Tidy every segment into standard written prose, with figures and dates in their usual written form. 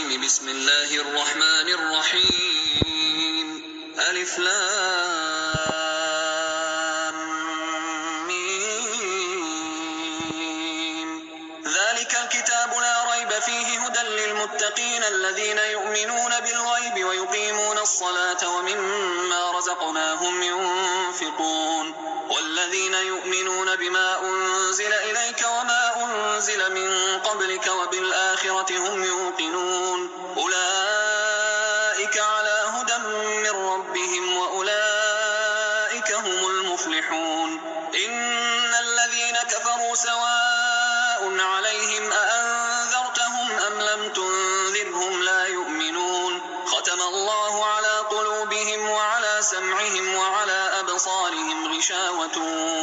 الرجيم. بسم الله الرحمن الرحيم. ألف لام ميم. ذلك الكتاب لا ريب فيه هدى للمتقين الذين يؤمنون بالغيب ويقيمون الصلاة ومما رزقناهم ينفقون والذين يؤمنون بما أنزل إليك وما أنزل من قبلك وبالآخرة هم يوقنون أولئك على هدى من ربهم وأولئك هم المفلحون. إن الذين كفروا سواء عليهم أأنذرتهم أم لم تنذرهم لا يؤمنون ختم الله على قلوبهم وعلى سمعهم وعلى أبصارهم غشاوة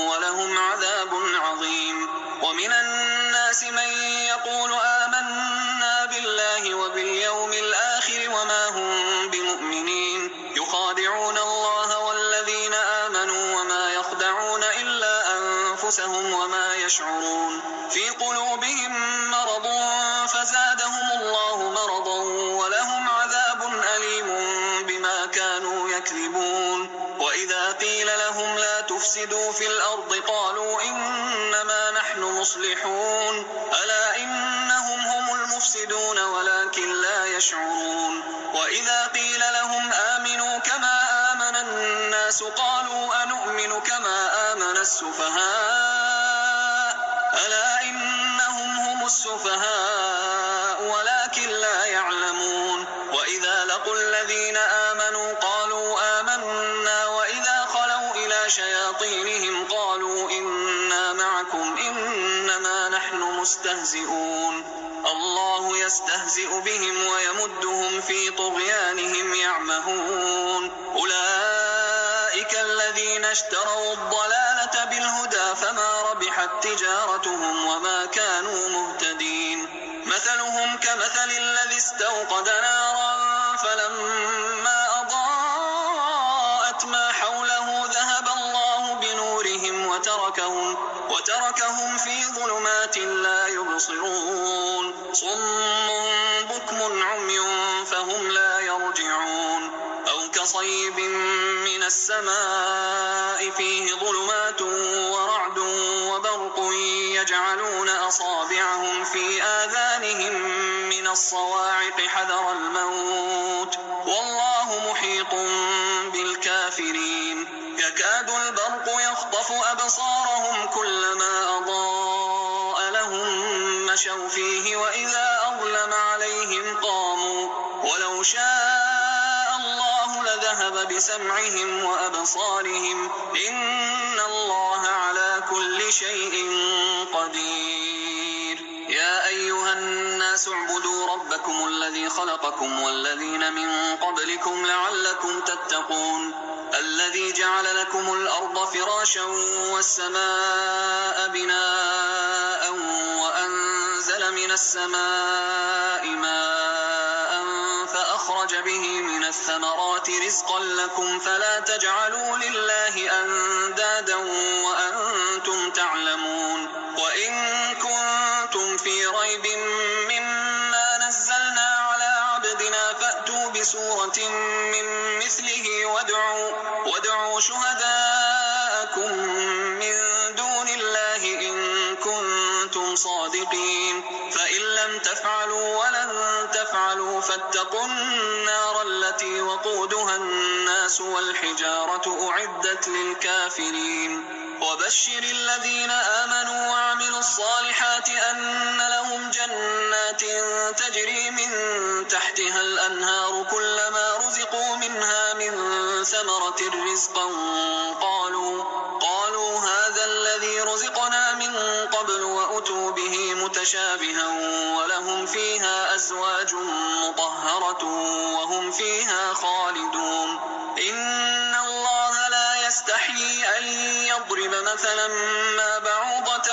ولهم عذاب عظيم. ومن الناس من يقول آمنا بالله وباليوم الآخر وما هم بمؤمنين يخادعون الله والذين آمنوا وما يخدعون إلا أنفسهم وما يشعرون. في قلوبهم مرض فزادهم الله مرضا ولهم عذاب أليم بما كانوا يكذبون. وإذا قيل لهم لا تفسدوا في الأرض قالوا إنما نحن مصلحون ألا إنهم هم المفسدون ولكن لا يشعرون. وإذا قيل لهم آمنوا كما آمن الناس قالوا أنؤمن كما آمن السفهاء ألا إنهم هم السفهاء ولكن لا يعلمون. وإذا لقوا الذين آمنوا قالوا آمنا وإذا خلوا إلى شياطينهم قالوا إنا معكم إنما نحن مستهزئون الله يستهزئ بهم ويمدهم في طغيانهم يعمهون. أولئك الذين اشتروا الضلالة بالهدى فما ربحت تجارتهم وما كانوا مهتدين. مثلهم كمثل الذي استوقد نارا فلما أضاءت ما حوله ذهب الله بنورهم وتركهم في ظلمات لا يبصرون صم بكم عمي فهم لا يرجعون. أو كصيب من السماء فيه ظلمات ورعد وبرق يجعلون أصابعهم في آذانهم من الصواعق حذر الموت والله محيط بالكافرين. يكاد البرق يخطف أبصارهم كلما أضاء لهم مشوا فيه وإذا أظلم عليهم قاموا ولو شاء الله لذهب بسمعهم وأبصارهم إن الله على كل شيء قدير. يا أيها الناس اعبدوا ربكم الذي خلقكم والذين من قبلكم لعلكم تتقون الذي جعل لكم الأرض فراشا والسماء بناء وأنزل من السماء ماء فأخرج به من الثمرات رزقا لكم فلا تجعلوا لله أندادا وأنتم تعلمون. وإن كنتم في ريب مما نزلنا على عبدنا فأتوا بسورة من مثله وادعوا شهداءكم من دون الله إن كنتم صادقين فإن لم تفعلوا ولن تفعلوا فاتقوا النار التي وقودها الناس والحجارة أعدت للكافرين. وبشر الذين آمنوا وعملوا الصالحات أن لهم جنات تجري من تحتها الأنهار كلما رزقوا منها من ثمرة رزقا قالوا هذا الذي رزقنا من قبل وأتوا به متشابها ولهم فيها أزواج مطهرة وهم فيها خالدون. إن الله لا يستحيي أن يضرب مثلا ما بعوضة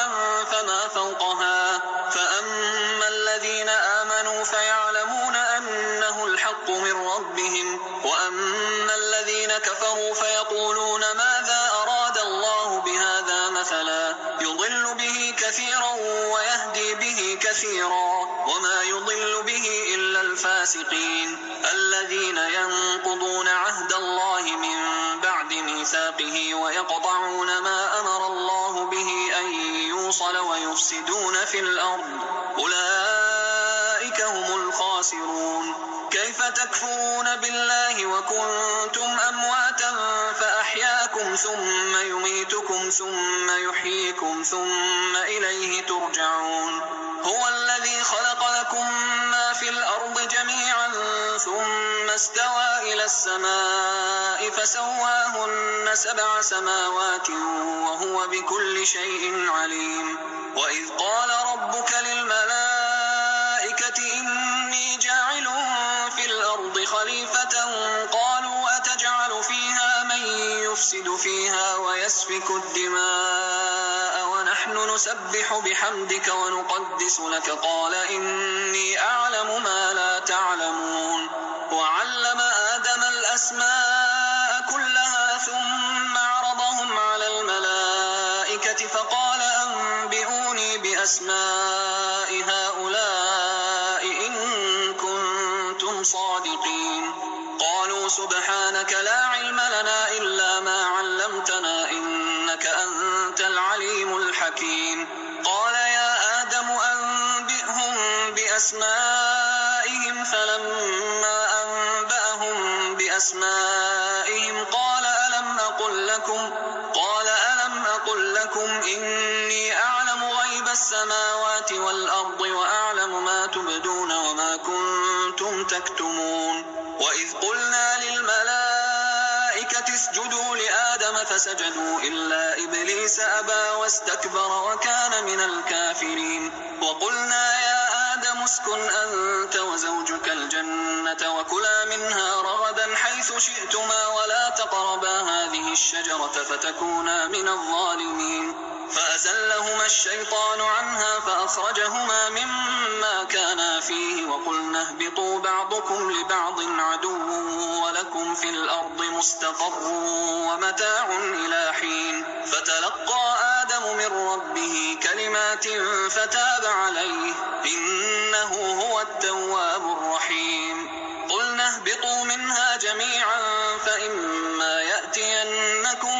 فما فوقها فأما الذين آمنوا فيعلمون أنه الحق من ربهم وأما الذين كفروا فيقولون ماذا أراد الله بهذا مثلا يضل به كثيرا ويهدي به كثيرا وما يضل به إلا الفاسقين الذين ينقضون عهد الله من بعد ميثاقه ويقطعون ما أمر الله به أن يوصل ويفسدون في الأرض أولئك هم الخاسرون. كيف تكفرون بالله وكنتم أمواتا فأحياكم ثم يميتكم ثم يحييكم ثم إليه ترجعون. هو الذي خلق لكم ما في الأرض جميعا ثم استوى إلى السماء فسواهن 7 سماوات وهو بكل شيء عليم. وإذ قال ربك للملائكة إني جاعل في الأرض خليفة قالوا أتجعل فيها من يفسد فيها ويسفك الدماء ونحن نسبح بحمدك ونقدس لك قال إني أعلم ما لا تعلمون. وعلم آدم الأسماء كلها ثم عرضهم على الملائكة فقال أنبئوني بأسماء هؤلاء إن كنتم صادقين. قالوا سبحانك لا علم لنا إلا ما علمتنا إنك أنت العليم الحكيم. قال يا آدم أنبئهم بأسمائهم فلما أنبأهم بأسمائهم قال ألم أقل لكم إني أعلم غيب السماوات والأرض وأعلم ما تبدون وما كنتم تكتمون. وإذ قلنا للملائكة اسجدوا لآدم فسجدوا إلا إبليس أبى واستكبر وكان من الكافرين. وقلنا يا آدم اسكن أنت وزوجك الجنة وكلا منها رغدا حيث شئتما ولا تقربا هذه الشجرة فتكونا من الظالمين. فأزلهما الشيطان عنها فأخرجهما مما كانا فيه وقلنا اهبطوا بعضكم لبعض عدو ولكم في الأرض مستقر ومتاع إلى حين. فتلقى آدم من ربه كلمات فتاب عليه إنه هو التواب الرحيم. قلنا اهبطوا منها جميعا فإما يأتينكم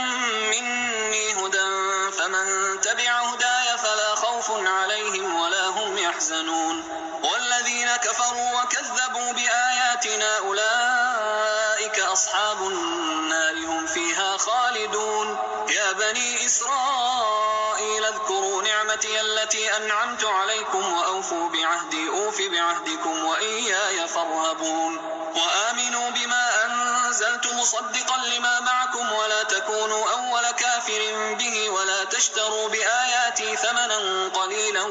مني هدى فمن تبع هداي فلا خوف عليهم ولا هم يحزنون. والذين كفروا وكذبوا بآياتنا أولئك أصحاب النار هم فيها خالدون. يا بني إسرائيل اذكروا نعمتي التي أنعمت عليكم وأوفوا بعهدي أوف بعهدكم وإياي فارهبون. وآمنوا بما أنزلت مصدقا لما معكم ولا تكونوا أول كافر به ولا تشتروا بآياتي ثمنا قليلا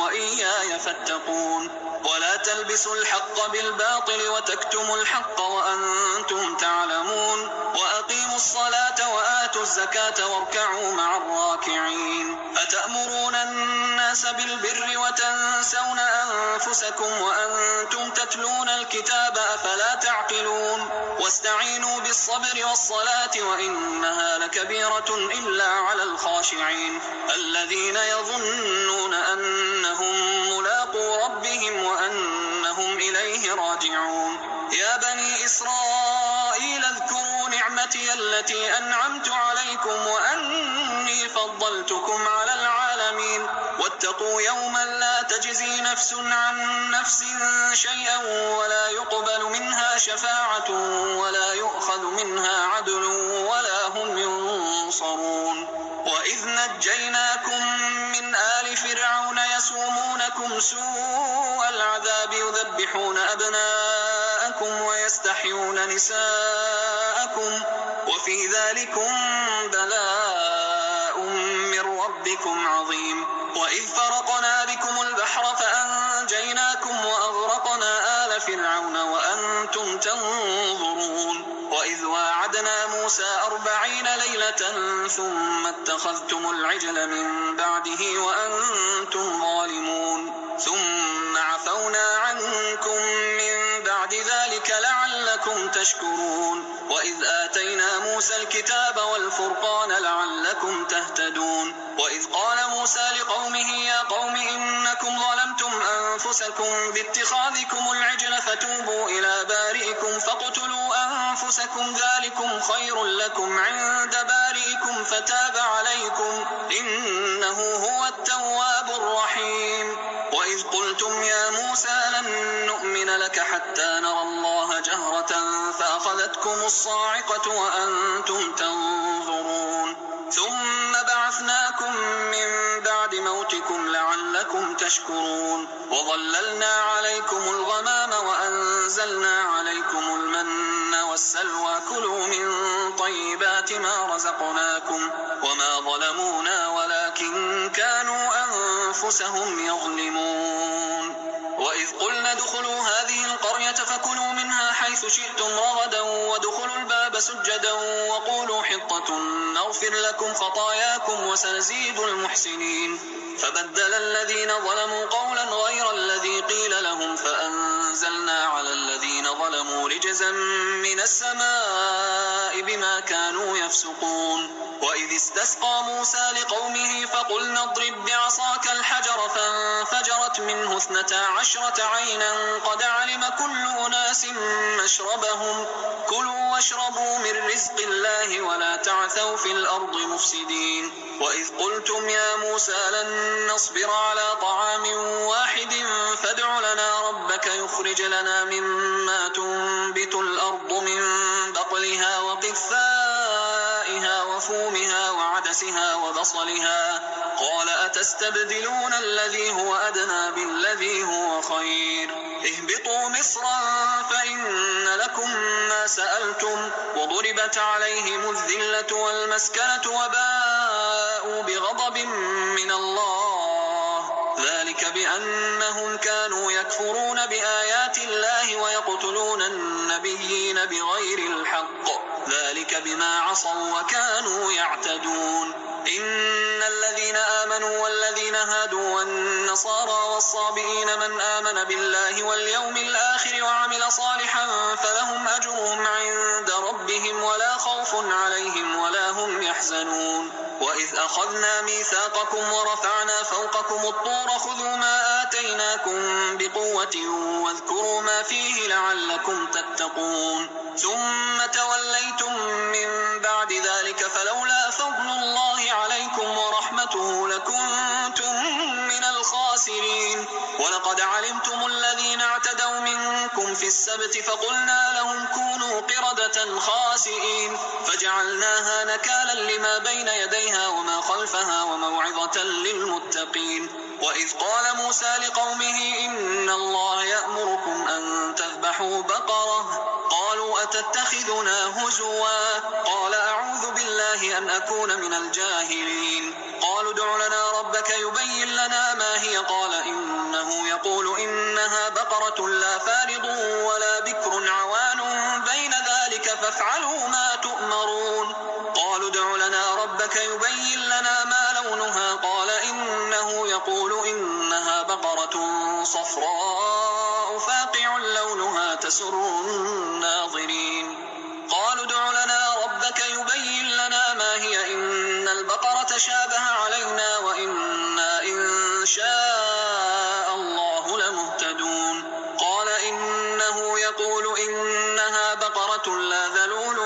وإياي فاتقون. ولا تلبسوا الحق بالباطل وتكتموا الحق وأنتم تعلمون. وأقيموا الصلاة وآتوا الزكاة واركعوا مع الراكعين. أتأمرون الناس بالبر وتنسون أنفسكم وأنتم تتلون الكتاب أفلا تعقلون. واستعينوا بالصبر والصلاة وإنها لكبيرة إلا على الخاشعين الذين يظنون أنهم ملاقو ربهم وأنهم إليه راجعون. يا بني إسرائيل اذكروا نعمتي التي أنعمت عليكم وأني فضلتكم على العالمين. واتقوا يوما لا تجزي نفس عن نفس شيئا ولا يقبل منها شفاعة ولا يؤخذ منها عدل ولا هم ينصرون. وإذ نجيناكم من آل فرعون يسومونكم سوء العذاب يذبحون أبناءكم ويستحيون نساءكم وفي ذلكم بلاء من ربكم عظيم. وإذ فرقنا بكم البحر فأنجيناكم وأغرقنا آل فرعون وأنتم تنظرون. وإذ واعدنا موسى 40 ليلة ثم اتخذتم العجل من بعده وأنتم ظالمون. ثم عفونا عنكم من بعد ذلك لعلكم تشكرون. وإذ آتينا موسى الكتاب والفرقان لعلكم تهتدون. وإذ قال موسى لقومه يا قوم إنكم ظلمتم أنفسكم أنفسكم باتخاذكم العجل فتوبوا إلى بارئكم فاقتلوا أنفسكم ذلكم خير لكم عند بارئكم فتاب عليكم إنه هو التواب الرحيم. وإذ قلتم يا موسى لن نؤمن لك حتى نرى الله جهرة فأخذتكم الصاعقة وأنتم تنظرون ثم بعثناكم من بعد موتكم لعلكم تشكرون وظللنا عليكم الغمام وأنزلنا عليكم المن والسلوى كلوا من طيبات ما رزقناكم وما ظلمونا ولكن كانوا أنفسهم يظلمون. وإذ قلنا ادخلوا هذه القرية فكلوا منها حيث شئتم رغدا وادخلوا الباب سجدا وقولوا حطة نغفر لكم خطاياكم وسنزيد المحسنين. فبدل الذين ظلموا قولا غير الذي قيل لهم فأنزلنا على الذين ظلموا رجزا من السماء بما كانوا يفسقون. وإذ استسقى موسى لقومه فقلنا اضرب بعصاك الحجر فانفجرت منه 12 عينا قد علم كل أناس مشربهم كلوا واشربوا من رزق الله ولا تعثوا في الأرض مفسدين. وإذ قلتم يا موسى لن نصبر على طعام واحد فادع لنا ربك يخرج لنا مما تنبت الأرض من بقلها وقثائها وفومها وعدسها وبصلها قال أتستبدلون الذي هو أدنى بالذي هو خير اهبطوا مصرا فإن لكم ما سألتم وضربت عليهم الذلة والمسكنة وباءوا بغضب من الله ذلك بأنهم كانوا يكفرون بآيات الله ويقتلون النبيين بغير الحق ذلك بما عصوا وكانوا يعتدون. إن الذين آمنوا والذين هادوا والنصارى والصابئين من آمن بالله واليوم الآخر وعمل صالحا فلهم أجرهم عند ربهم ولا خوف عليهم ولا هم يحزنون. وإذ أخذنا ميثاقكم ورفعنا فوقكم الطور خذوا ما آتيناكم بقوة واذكروا ما فيه لعلكم تتقون ثم توليتم من بعد ذلك فلولا فضل الله عليكم ورحمته لكنتم من الخاسرين. ولقد علمتم الذين اعتدوا منكم في السبت فقلنا لهم كونوا قردة خاسئين فجعلناها نكالا لما بين يديها وما خلفها وموعظة للمتقين. وإذ قال موسى لقومه إن الله يأمركم أن تذبحوا بقرة قالوا أتتخذنا هزوا قال أعوذ بالله أن أكون من الجاهلين. قالوا ادع لنا ربك يبين لنا ما هي قال إنه يقول إنها بقرة لا فارض ولا بكر عوان بين ذلك فافعلوا ما تؤمرون. قالوا ادع لنا ربك يبين لنا ما لونها قال إنه يقول إنها بقرة صفراء فاقع لونها تسر الناظرين. قالوا ادع لنا ربك يبين لنا ما هي إن البقرة شابه علينا وإنا إن شاء الله لمهتدون. قال إنه يقول إنها بقرة لا ذلول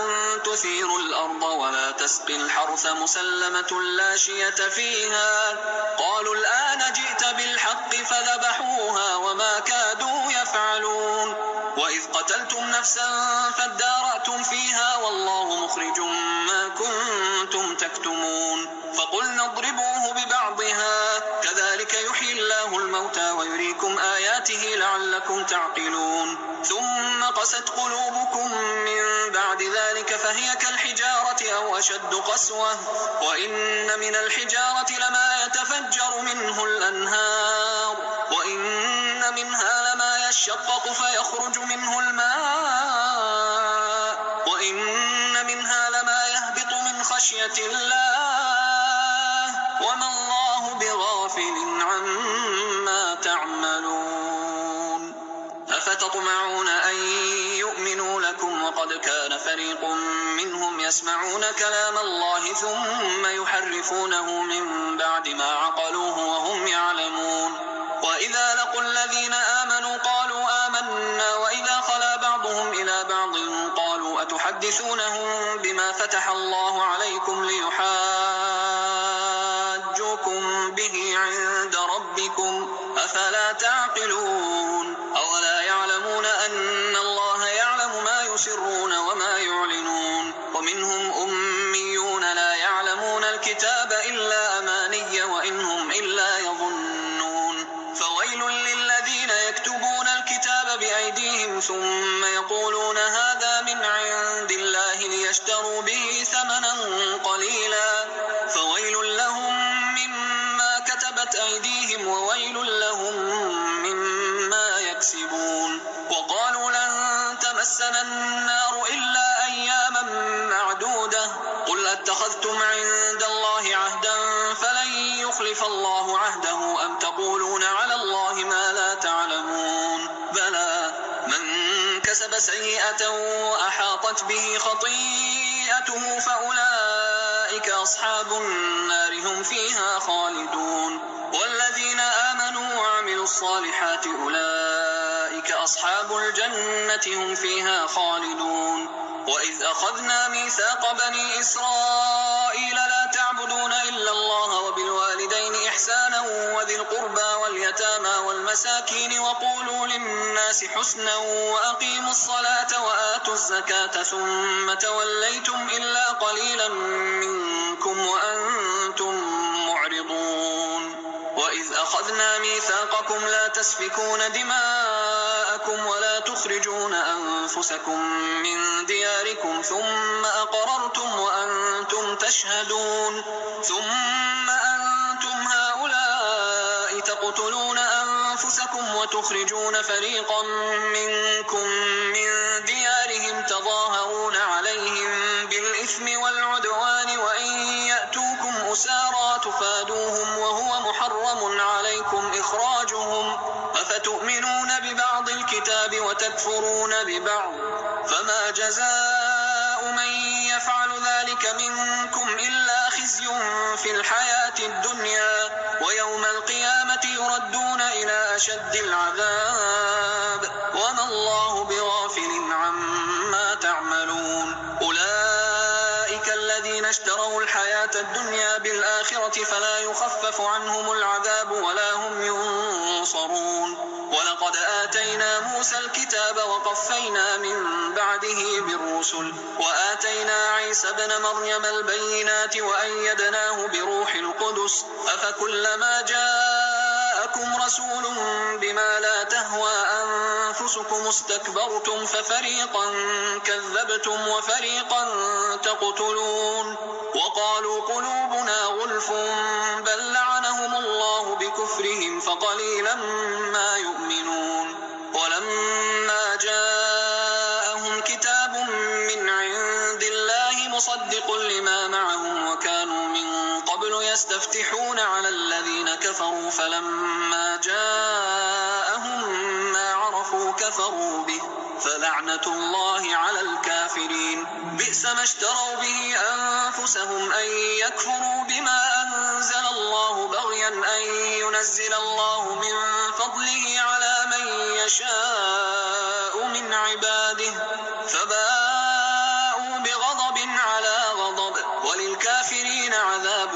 تثير الأرض ولا تسقي الحرث مسلمة لا شية فيها. قالوا الآن جئت بالحق فذبحوها وما كادوا يفعلون. وإذ قتلتم نفسا فادارأتم فيها والله مخرج ما كنتم تكتمون. فقلنا اضربوه ببعضها كذلك يحيي الله الموتى ويريكم آياته لعلكم تعقلون. ثم قست قلوبكم من بعد ذلك فهي كالحجارة أو أشد قسوة وإن من الحجارة لما يتفجر منه الأنهار وإن منها لما يشقق فيخرج منه الماء وإن منها لما يهبط من خشية الله وما الله بغافل عما تعملون. أفتطمعون أن يؤمنوا لكم قد كان فريق منهم يسمعون كلام الله ثم يحرفونه من بعد ما عقلوه وهم يعلمون. وإذا لقوا الذين آمنوا قالوا آمنا وإذا خلا بعضهم إلى بعض قالوا أتحدثونهم بما فتح الله عليكم ليحاجوكم به عند ربكم أفلا تعقلون. أولا يعلمون أن الله يعلم ما يسرون وما يعلنون. ومنهم أميون لا يعلمون الكتاب إلا أماني وإن هم إلا يظنون. فويل للذين يكتبون الكتاب بأيديهم ثم يقولون هذا من عند الله ليشتروا به ثمنا قليلا فويل لهم مما كتبت أيديهم وويل لهم مما يكسبون. وقالوا لن تمسنا النار إلا أياما معدودة قل أتخذتم عند الله عهدا فلن يخلف الله عهده أم تقولون على الله ما لا تعلمون. بلى من كسب سيئة وأحاطت به خطيئته فأولئك أصحاب النار هم فيها خالدون. والذين آمنوا وعملوا الصالحات أولئك أصحاب الجنة هم فيها خالدون. وإذ أخذنا ميثاق بني إسرائيل لا تعبدون إلا الله وبالوالدين إحسانا وذي القربى واليتامى والمساكين وقولوا للناس حسنا وأقيموا الصلاة وآتوا الزكاة ثم توليتم إلا قليلا منكم وأنتم معرضون. وإذ أخذنا ميثاقكم لا تسفكون دماءكم ولا تخرجون أنفسكم من دياركم ثم أقررتم وأنتم تشهدون. ثم أنتم هؤلاء تقتلون أنفسكم وتخرجون فريقا منكم من ديارهم تظاهرون عليهم بالإثم والعدوان وإن يأتوكم أسارى تفادوهم وهو محرم عليكم إخراجهم أفتؤمنون ببعض الكتاب وتكفرون ببعض فما جزاء من يفعل ذلك منكم إلا خزي في الحياة الدنيا ويوم القيامة يردون إلى أشد العذاب وما الله بغافل عما تعملون. أولئك الذين اشتروا الحياة الدنيا بالآخرة فلا يخفف عنهم العذاب ولا هم ينصرون. ولقد آتينا موسى الكتاب وقفينا من بعده بالرسل وآتينا عيسى ابن مريم البينات وأيدناه بروح القدس أفكلما جاءكم رسول بما لا تهوى أنفسكم استكبرتم ففريقا كذبتم وفريقا تقتلون. وقالوا قلوبنا غلف بل لعنهم الله بكفرهم فقليلا ما يؤمنون. ولما جاءهم كتاب من عند الله مصدق لما معهم وكانوا من قبل يستفتحون على الذين كفروا فلما جاءهم ما عرفوا كفروا به فلعنة الله على الكافرين. بئس ما اشتروا به أنفسهم أن يكفروا بما أنزل الله بغيا أن ينزل الله من فضله على من يشاء من عباده فباءوا بغضب على غضب وللكافرين عذاب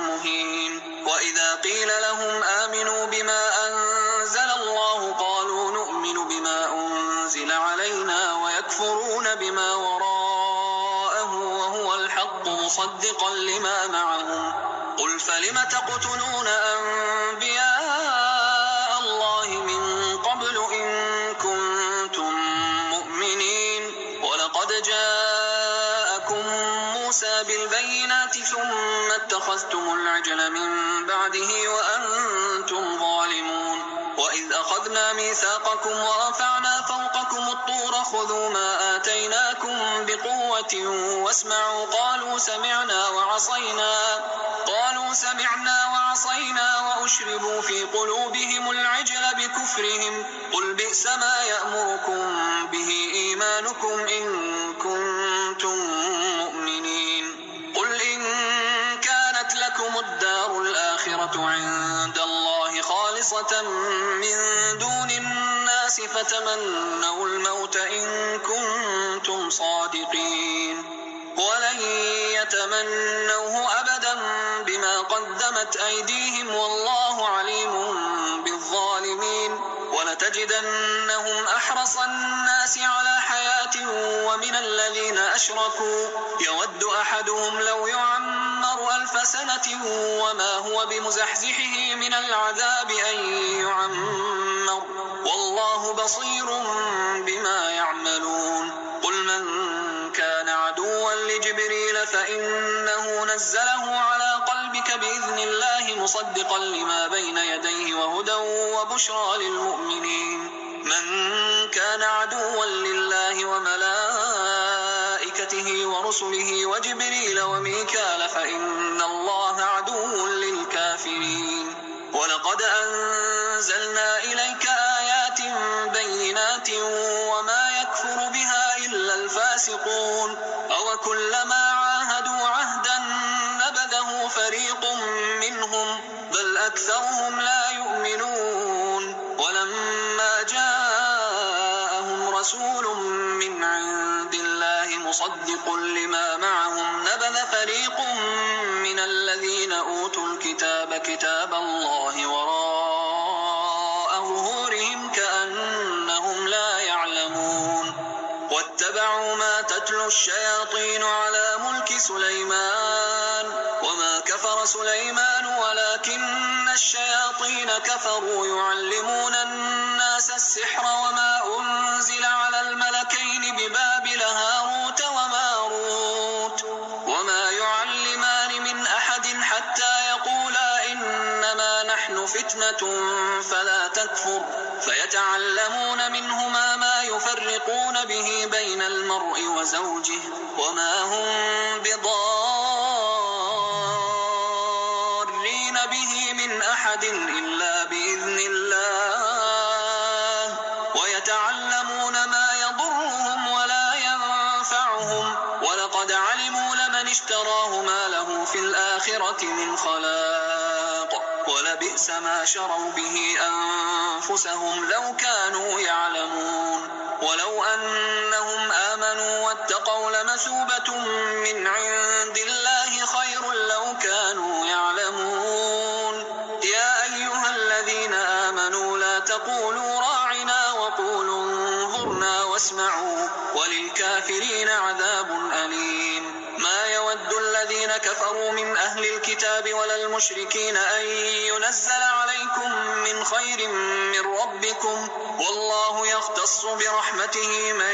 مهين. وإذا قيل لهم آمنوا بما أنزل الله قالوا نؤمن بما أنزل علينا ويكفرون بما وراءه وهو الحق مصدقا لما معهم. قل فلم تقتلون أنبياء الله من قبل إن كنتم مؤمنين. ولقد جاءكم موسى بالبينات ثم اتخذتم العجل من بعده وأنتم ظالمون. وإذ أخذنا ميثاقكم ورفعنا فوقكم الطور خذوا ما آتيناكم بقوة واسمعوا قالوا سمعنا وعصينا وأشربوا في قلوبهم العجل بكفرهم قل بئس ما يأمركم به إيمانكم إن من دون الناس فتمنوا الموت إن كنتم صادقين ولن يتمنوه أبدا بما قدمت أيديهم والله عليم بالظالمين ولتجدنهم أحرص الناس على حياة ومن الذين أشركوا يود أحدهم لو يعمر 1000 سنة وما هو بمزحزحه من العذاب أن يعمر والله بصير بما يعملون قل من كان عدوا لجبريل فإنه نزله على قلبك بإذن الله مصدقا لما بين يديه وهدى وبشرى للمؤمنين من كان عدوا لله وملائكته ورسله وجبريل وميكال فإن الله عدو للكافرين ولقد أنزلنا إليك آيات بينات وما يكفر بها إلا الفاسقون أو كلما عاهدوا عهدا نبذه فريق منهم بل أكثرهم لا يؤمنون ولما جاءهم رسول من عند الله مصدق لما معهم نبذ فريق من الذين أوتوا الكتاب كتاب الله وراء ظهورهم كأنهم لا يعلمون واتبعوا ما تتلو الشياطين على ملك سليمان وما كفر سليمان ولكن الشياطين كفروا يعلمون الناس السحر وما أنزل على الملكين ببابل هاروت وماروت وما يعلمان من أحد حتى يقولا إنما نحن فتنة فلا تكفر فيتعلمون منهما ما يفرقون به بين المرء وزوجه وما هم بضارين به من أحد إلا بإذن الله ويتعلمون ما يضرهم ولا ينفعهم ولقد علموا لمن اشتراه ما له في الآخرة من خلاق ولبئس ما شروا به أنفسهم لو كانوا يعلمون ولو أنهم آمنوا واتقوا لمثوبة من عند الله خير لو كانوا يعلمون يا أيها الذين آمنوا لا تقولوا راعنا وقولوا انظرنا واسمعوا وللكافرين عذاب أليم ما يود الذين كفروا من أهل الكتاب ولا المشركين أن ينزل عليكم من خير من ربكم والله يختص برحمته من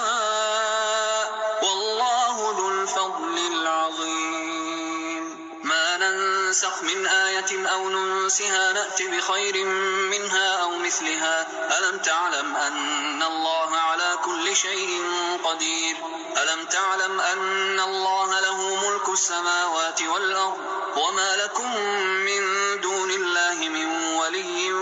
يشاء والله ذو الفضل العظيم ما ننسخ من آية أو ننسها نأت بخير منها أو مثلها ألم تعلم أن الله على كل شيء قدير ألم تعلم أن الله له ملك السماوات والأرض وما لكم من دون الله من ولي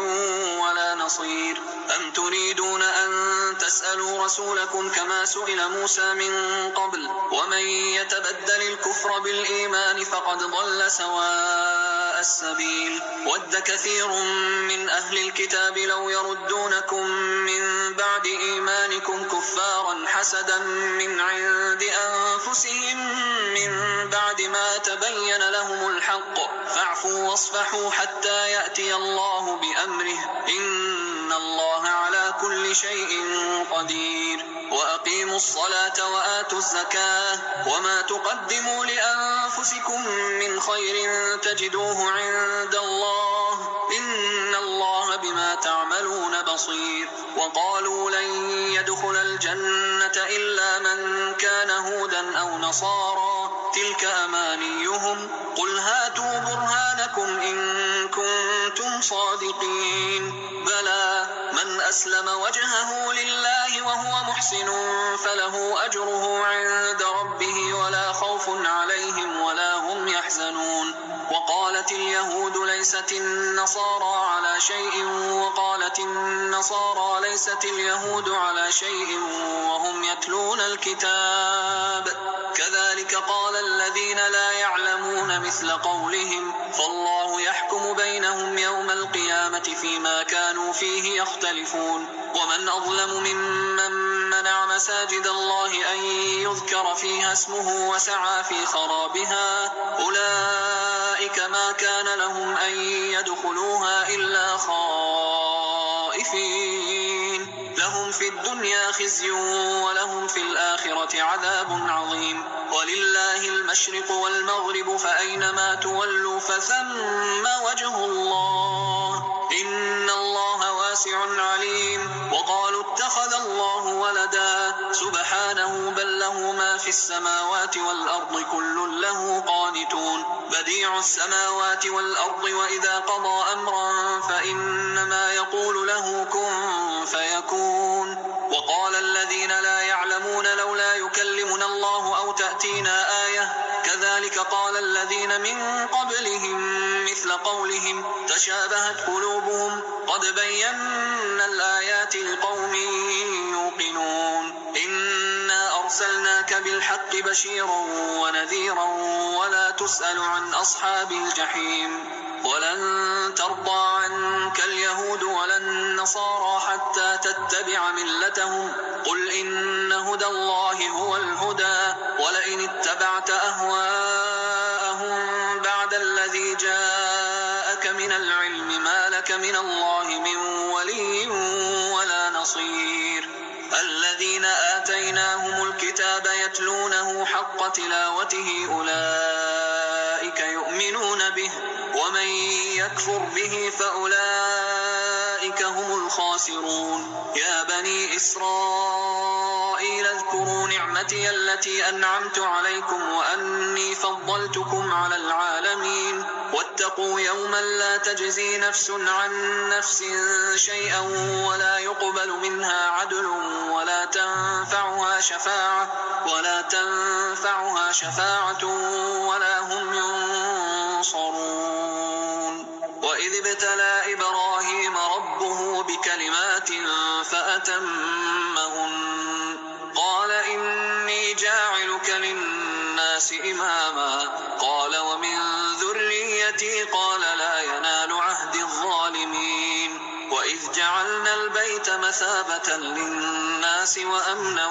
ولا نصير أم تريدون أن تسألوا رسولكم كما سئل موسى من قبل ومن يتبدل الكفر بالإيمان فقد ضل سواء السبيل ود كثير من أهل الكتاب لو يردونكم من بعد إيمانكم كفارا حسدا من عند أنفسهم من بعد ما تبين لهم الحق فاعفوا واصفحوا حتى يأتي الله بأمره إن الله على كل شيء قدير وأقيموا الصلاة وآتوا الزكاة وما تقدموا لأنفسكم من خير تجدوه عند الله إن الله بما تعملون بصير وقالوا لن يدخل الجنة إلا من كان هودا أو نصارى تلك أمانيهم قل هاتوا برهانكم إن كنتم صادقين بلى من أسلم وجهه لله وهو محسن فله أجره عند ربه ولا خوف عليهم ولا هم يحزنون وقالت اليهود ليست النصارى على شيء وقالت النصارى ليست اليهود على شيء وهم يتلون الكتاب كذلك قال الذين لا يعلمون يقولون مثل قولهم فالله يحكم بينهم يوم القيامة فيما كانوا فيه يختلفون ومن أظلم ممن منع مساجد الله أن يذكر فيها اسمه وسعى في خرابها أولئك ما كان لهم أن يدخلوها إلا خائفين لهم في الدنيا خزي ولهم في الآخرة عذاب عظيم ولله المشرق والمغرب فأينما تولوا فثم وجه الله إن الله واسع عليم وقالوا اتخذ الله ولدا سبحانه بل له ما في السماوات والأرض كل له قانتون بديع السماوات والأرض وإذا قضى أمرا فإنما يقول له كن فيكون وقال الذين لا يعلمون لولا يكلمنا الله أو تأتينا آية كذلك قال الذين من قبلهم مثل قولهم تشابهت قلوبهم قد بينا الآيات لقوم يوقنون إنا أرسلناك بالحق بشيرا ونذيرا ولا تسأل عن أصحاب الجحيم ولن ترضى عنك اليهود ولا النصارى حتى تتبع ملتهم قل إن هدى الله هو الهدى ولئن اتبعت أهواءهم بعد الذي جاءك من العلم ما لك من الله من ولي ولا نصير الذين آتيناهم الكتاب يتلونه حق تلاوته أولئك يؤمنون به ومن يكفر به فأولئك هم الخاسرون يا بني إسرائيل اذكروا نعمتي التي أنعمت عليكم وأني فضلتكم على العالمين واتقوا يوما لا تجزي نفس عن نفس شيئا ولا يقبل منها عدل ولا تنفعها شفاعة ولا هم ينصرون وإذ ابتلى إبراهيم ربه بكلمات فأتمهن قال إني جاعلك للناس إماما قال ومن ذريتي قال لا ينال عهد الظالمين وإذ جعلنا البيت مثابة للناس وأمنا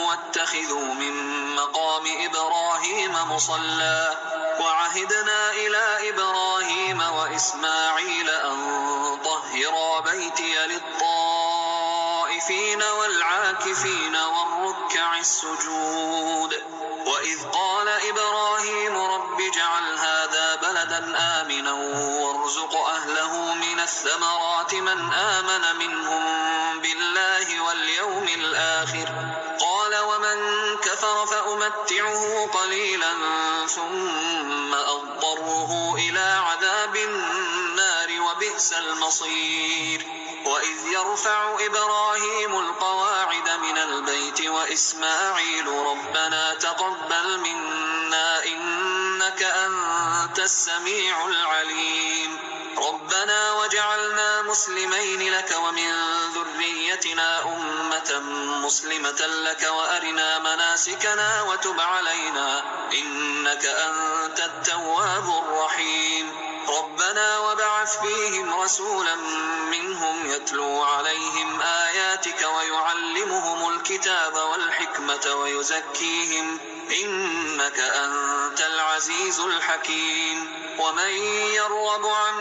واتخذوا من مقام إبراهيم مصلى وعهدنا إلى إبراهيم وإسماعيل أن طهرا بيتي للطائفين والعاكفين والركع السجود وإذ قال إبراهيم رب اجعل هذا بلدا آمنا وارزق أهله من الثمرات من آمن منهم بالله واليوم الآخر قال ومن كفر فأمتعه قليلا ثم أضطره إلى عذاب النار وبئس المصير وإذ يرفع إبراهيم القواعد من البيت وإسماعيل ربنا تقبل منا إنك أنت السميع العليم ربنا وجعلنا مسلمين لك ومن ذريتنا أمة مسلمة لك وأرنا مناسكنا وتب علينا إنك أنت التواب الرحيم ربنا وابعث فيهم رسولا منهم يتلو عليهم آياتك ويعلمهم الكتاب والحكمة ويزكيهم إنك أنت العزيز الحكيم ومن يرغب عن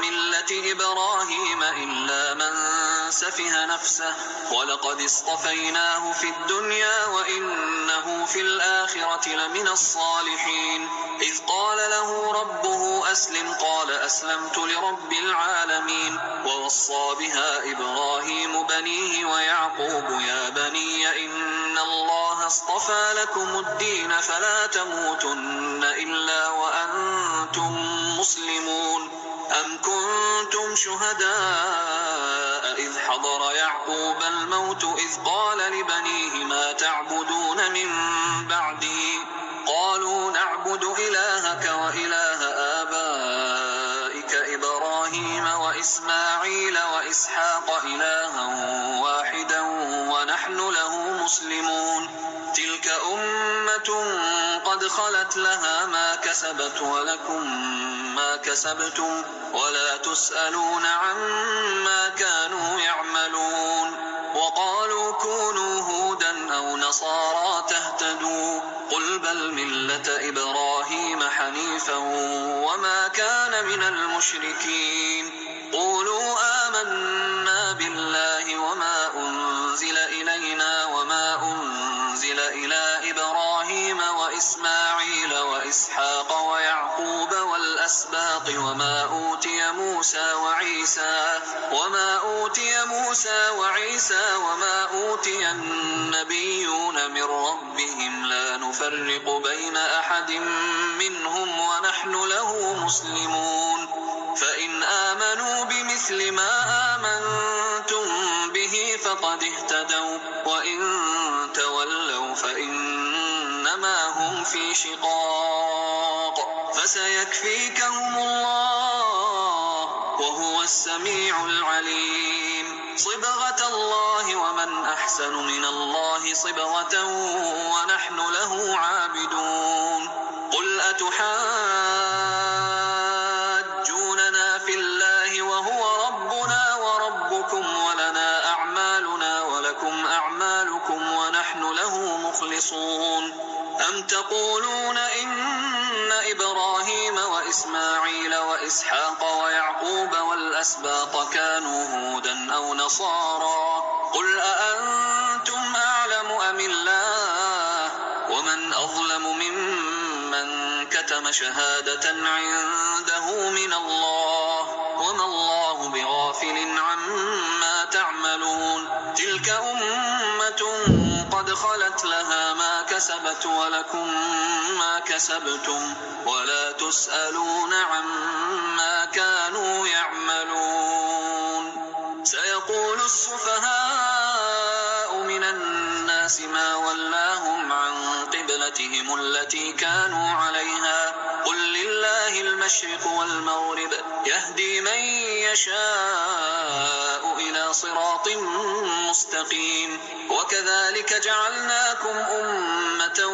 ملة إبراهيم إلا من سفه نفسه ولقد اصطفيناه في الدنيا وإنه في الآخرة لمن الصالحين إذ قال له ربه أسلم قال أسلمت لرب العالمين ووصى بها إبراهيم بنيه ويعقوب يا بني إن الله اصطفى لكم الدين فلا تموتن إلا وأنتم مسلمون أم كنتم شهداء إذ حضر يعقوب الموت إذ قال لبنيه ما تعبدون من بعدي قالوا نعبد إلهك وإله آبائك إبراهيم وإسماعيل وإسحاق إلها واحدا ونحن له مسلمون تلك أمة قد خلت لها ما كسبت ولكم ما كسبتم ولا تسألون عما كانوا يعملون. وقالوا كونوا هودا أو نصارى تهتدوا قل بل ملة إبراهيم حنيفا وما كان من المشركين. قولوا آمنا بالله وما أنزل إلينا وما أنزل إلى إبراهيم وإسماعيل وإسحاق ويعقوب والأسباط وما أوتي موسى وعيسى وما أوتي النبيون من ربهم لا نفرق بين أحد منهم ونحن له مسلمون. فإن آمنوا بمثل ما آمنتم به فقد اهتدوا وإن تولوا فإنما هم في شقاق فسيكفيكهم الله وهو السميع العليم. صبغة الله ومن أحسن من الله صبغة ونحن له عابدون. قل أتحاجوننا في الله وهو ربنا وربكم ولنا أعمالنا ولكم أعمالكم ونحن له مخلصون. أم تقولون إن إبراهيم وإسماعيل وإسحاق ويعقوب والأسباط كانوا هودا أو نصارى قل أأنتم أعلم أم الله ومن أظلم ممن كتم شهادة عنده من الله وما الله بغافل عما تعملون. تلك أمة قد خلت لها ما كسبت ولكم ما كسبتم ولا تسألون عما كانوا يعملون. سيقول السفهاء من الناس ما ولاهم عن قبلتهم التي كانوا عليها قل لله المشرق والمغرب يهدي من يشاء إلى صراط مستقيم. وكذلك جعلناكم أمة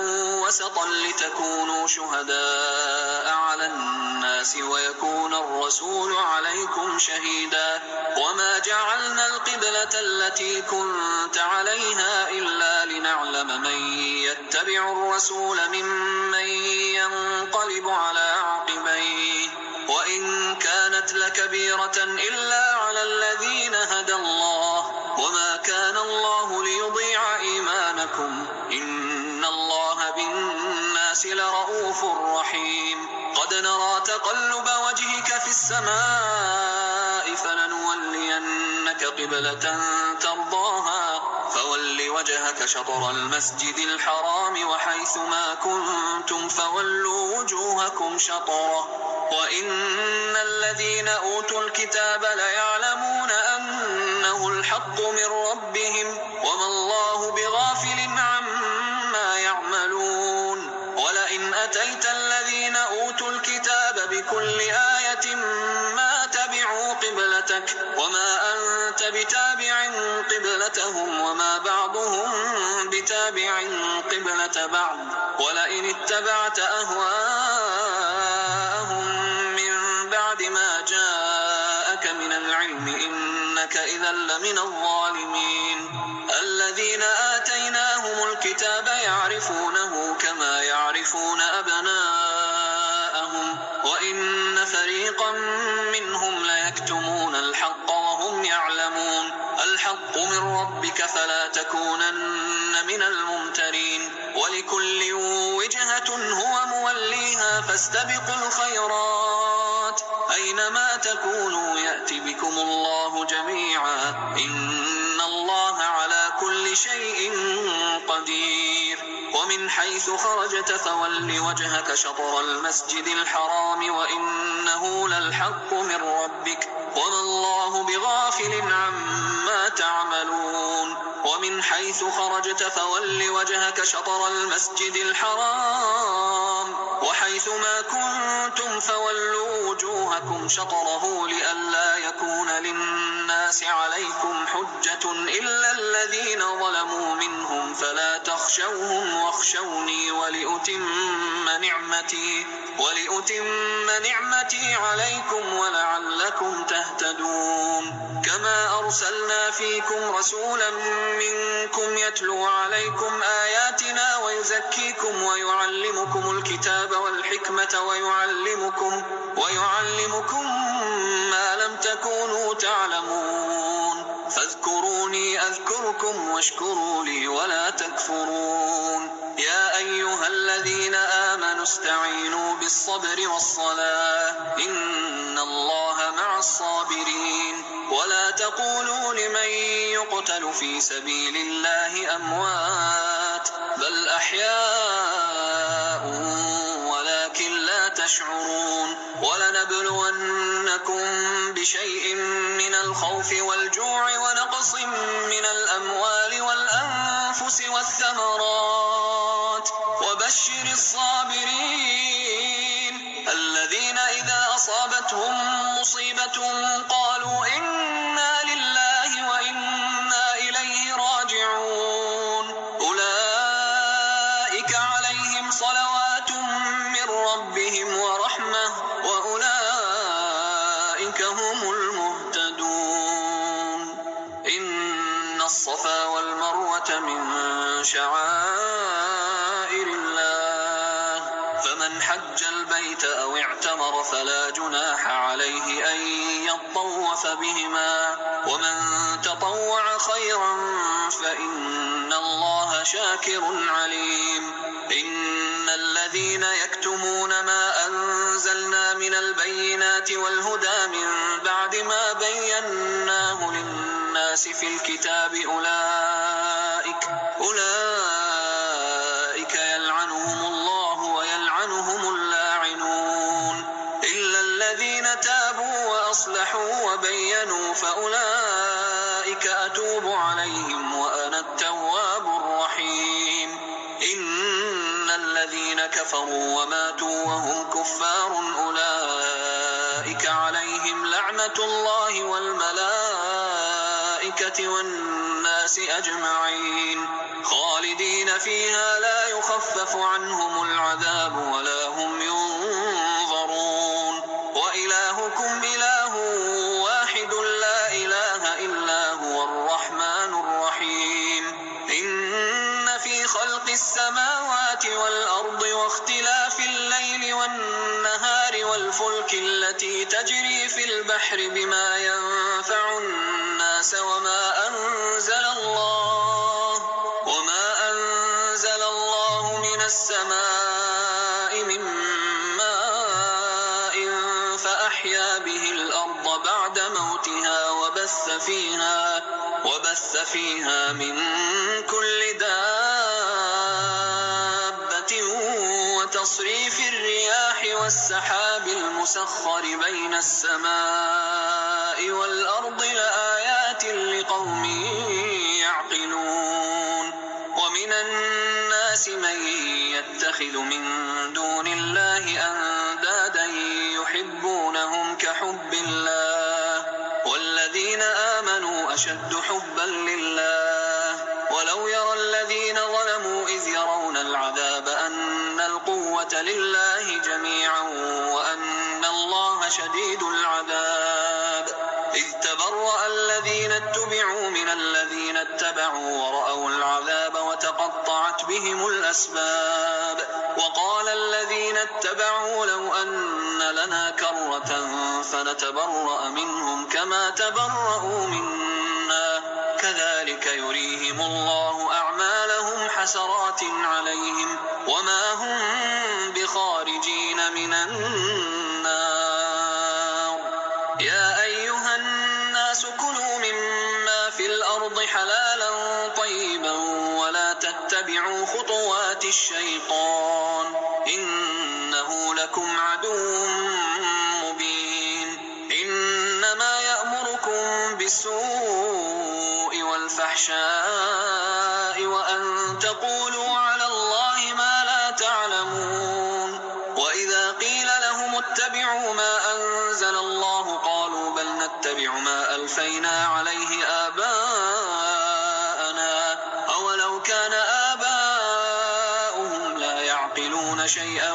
وسطا لتكونوا شهداء على الناس ويكون الرسول عليكم شهيدا. وما جعلنا القبلة التي كنت عليها إلا لنعلم من يتبع الرسول ممن ينقلب على عقبيه وإن كانت لكبيرة إلا على الذين هدى الله وما كان الله ليضيع إيمانكم إن الله بالناس لرؤوف رحيم. قد نرى تقلب وجهك في السماء فلنولينك قبلة ترضاها فول وجهك شطر المسجد الحرام وحيث ما كنتم فولوا وجوهكم شطره وإن الذين أوتوا الكتاب ليعلمون أنه الحق من ربهم وما الله بغافل عما يعملون. ولئن أتيت الذين أوتوا الكتاب بكل آية ما تبعوا قبلتك وما أنت بتابع قبلتهم وما بعضهم بتابع قبلة بعض ولئن اتبعت أهواءهم من بعد ما جاءك من العلم إنك إذا لمن الظالمين. الذين آتيناهم الكتاب يعرفونه كما يعرفون أبناءهم وإن فريقا منهم ليكتمون الحق وهم يعلمون. الحق من ربك فلا تكونن من الممترين. ولكل وجهة هو موليها فاستبقوا الخيرات أينما تكونوا يأتي بكم الله جميعا إن الله على كل شيء قدير. ومن حيث خرجت فول وجهك شطر المسجد الحرام وإنه للحق من ربك وما الله بغافل عما تعملون. ومن حيث خرجت فول وجهك شطر المسجد الحرام وحيث ما كنتم فولوا وجوهكم شطره لئلا يكون للناس عليكم حجة إلا الذين ظلموا منهم فلا تخشوهم واخشوني ولأتم نعمتي عليكم ولعلكم تهتدون. كما أرسلنا فيكم رسولا منكم يتلو عليكم آياتنا ويزكيكم ويعلمكم الكتاب والحكمة ويعلمكم ما لم تكونوا تعلمون. فاذكروني أذكركم واشكروا لي ولا تكفرون. يا أيها الذين آمنوا استعينوا بالصبر والصلاة إن الله مع الصابرين. ولا تقولوا لمن يقتل في سبيل الله أموات بل أحياء ولكن لا تشعرون. ولنبلونكم بشيء من الخوف والجوع ونقص من الأموال والأنفس والثمرات وبشر الصابرين الذين إذا أصابتهم مصيبة قالوا إنا لله وإنا إليه راجعون. أولئك عليهم صلوات من ربهم ورحمة وأولئك هم المهتدون. إن الصفا والمروة من شعائر الله فمن حج البيت أو اعتمر فلا جناح عليه أن يطوف بهما ومن تطوع خيرا فإن الله شاكر عليم. إن الذين يكتمون ما أنزلنا من البينات والهدى من بعد ما بيناه للناس في الكتاب أولئك يلعنهم الله ويلعنهم اللاعنون إلا الذين تابوا وأصلحوا وبينوا فأولئك أتوب عليهم وأنا التواب الرحيم. إن الذين كفروا وماتوا وهم كفار أولئك عليهم لعنة الله والملائكة والناس أجمعين خالدين فيها لا يخفف عنهم العذاب ولا هم ينظرون. وإلهكم إله واحد لا إله إلا هو الرحمن الرحيم. إن في خلق السماوات والأرض واختلاف الليل والنهار والفلك التي تجري في البحر بما ينفع الناس وما أنزل الله من السماء من ماء فأحيا به الأرض بعد موتها وبث فيها من كل دابة وتصريف الرياح والسحاب المسخر بين السماء والأرض لآيات لقوم يعقلون. ومن الناس من يتخذ من دون الله أندادا يحبونهم كحب الله والذين آمنوا أشد حبا لله. ولو يرى الذين ظلموا إذ يرون العذاب أن القوة لله جميعا وأن الله شديد العذاب. إذ تبرأ الذين اتبعوا من الذين اتبعوا ورأوا العذاب وتقطعت بهم الأسباب. وقال الذين اتبعوا لو أن لنا كرة فنتبرأ منهم كما تبرأوا منا كذلك يريهم الله أعمالهم حسرات عليهم وما هم بخارجين من النار. يا أيها الناس كلوا مما في الأرض حلالا طيبا ولا تتبعوا خطوات الشيطان إنه لكم عدو مبين. إنما يأمركم بالسوء والفحشاء وأن تقولوا على الله ما لا تعلمون. وإذا قيل لهم اتبعوا ما أنزل الله قالوا بل نتبع ما ألفينا عليه آباءنا أولو كان آباؤهم يعقلون شيئا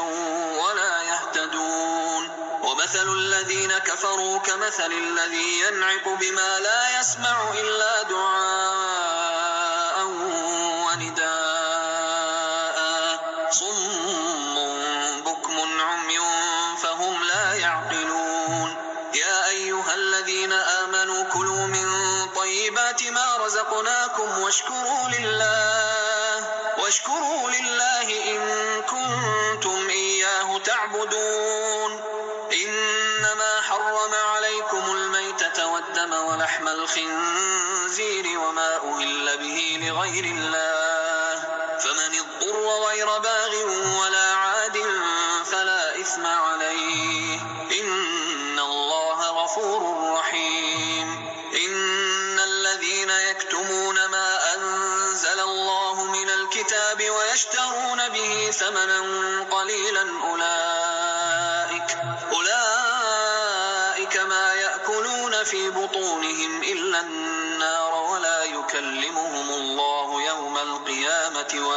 ولا يهتدون. ومثل الذين كفروا كمثل الذي ينعق بما لا يسمع إلا دعاء ونداء صم بكم عمي فهم لا يعقلون. يا أيها الذين آمنوا كلوا من طيبات ما رزقناكم واشكروا لله إن كنتم إياه تعبدون. إنما حرم عليكم الميتة والدم ولحم الخنزير وما أهل به لغير الله، فمن اضطر غير باغ ولا عاد فلا إثم عليه، إن الله غفور رحيم. إن الذين يكتمون ما أنزل الله من الكتاب ويشترون به ثمنا قليلا أولئك ما يأكلون في بطونهم إلا النار ولا يكلمهم الله يوم القيامة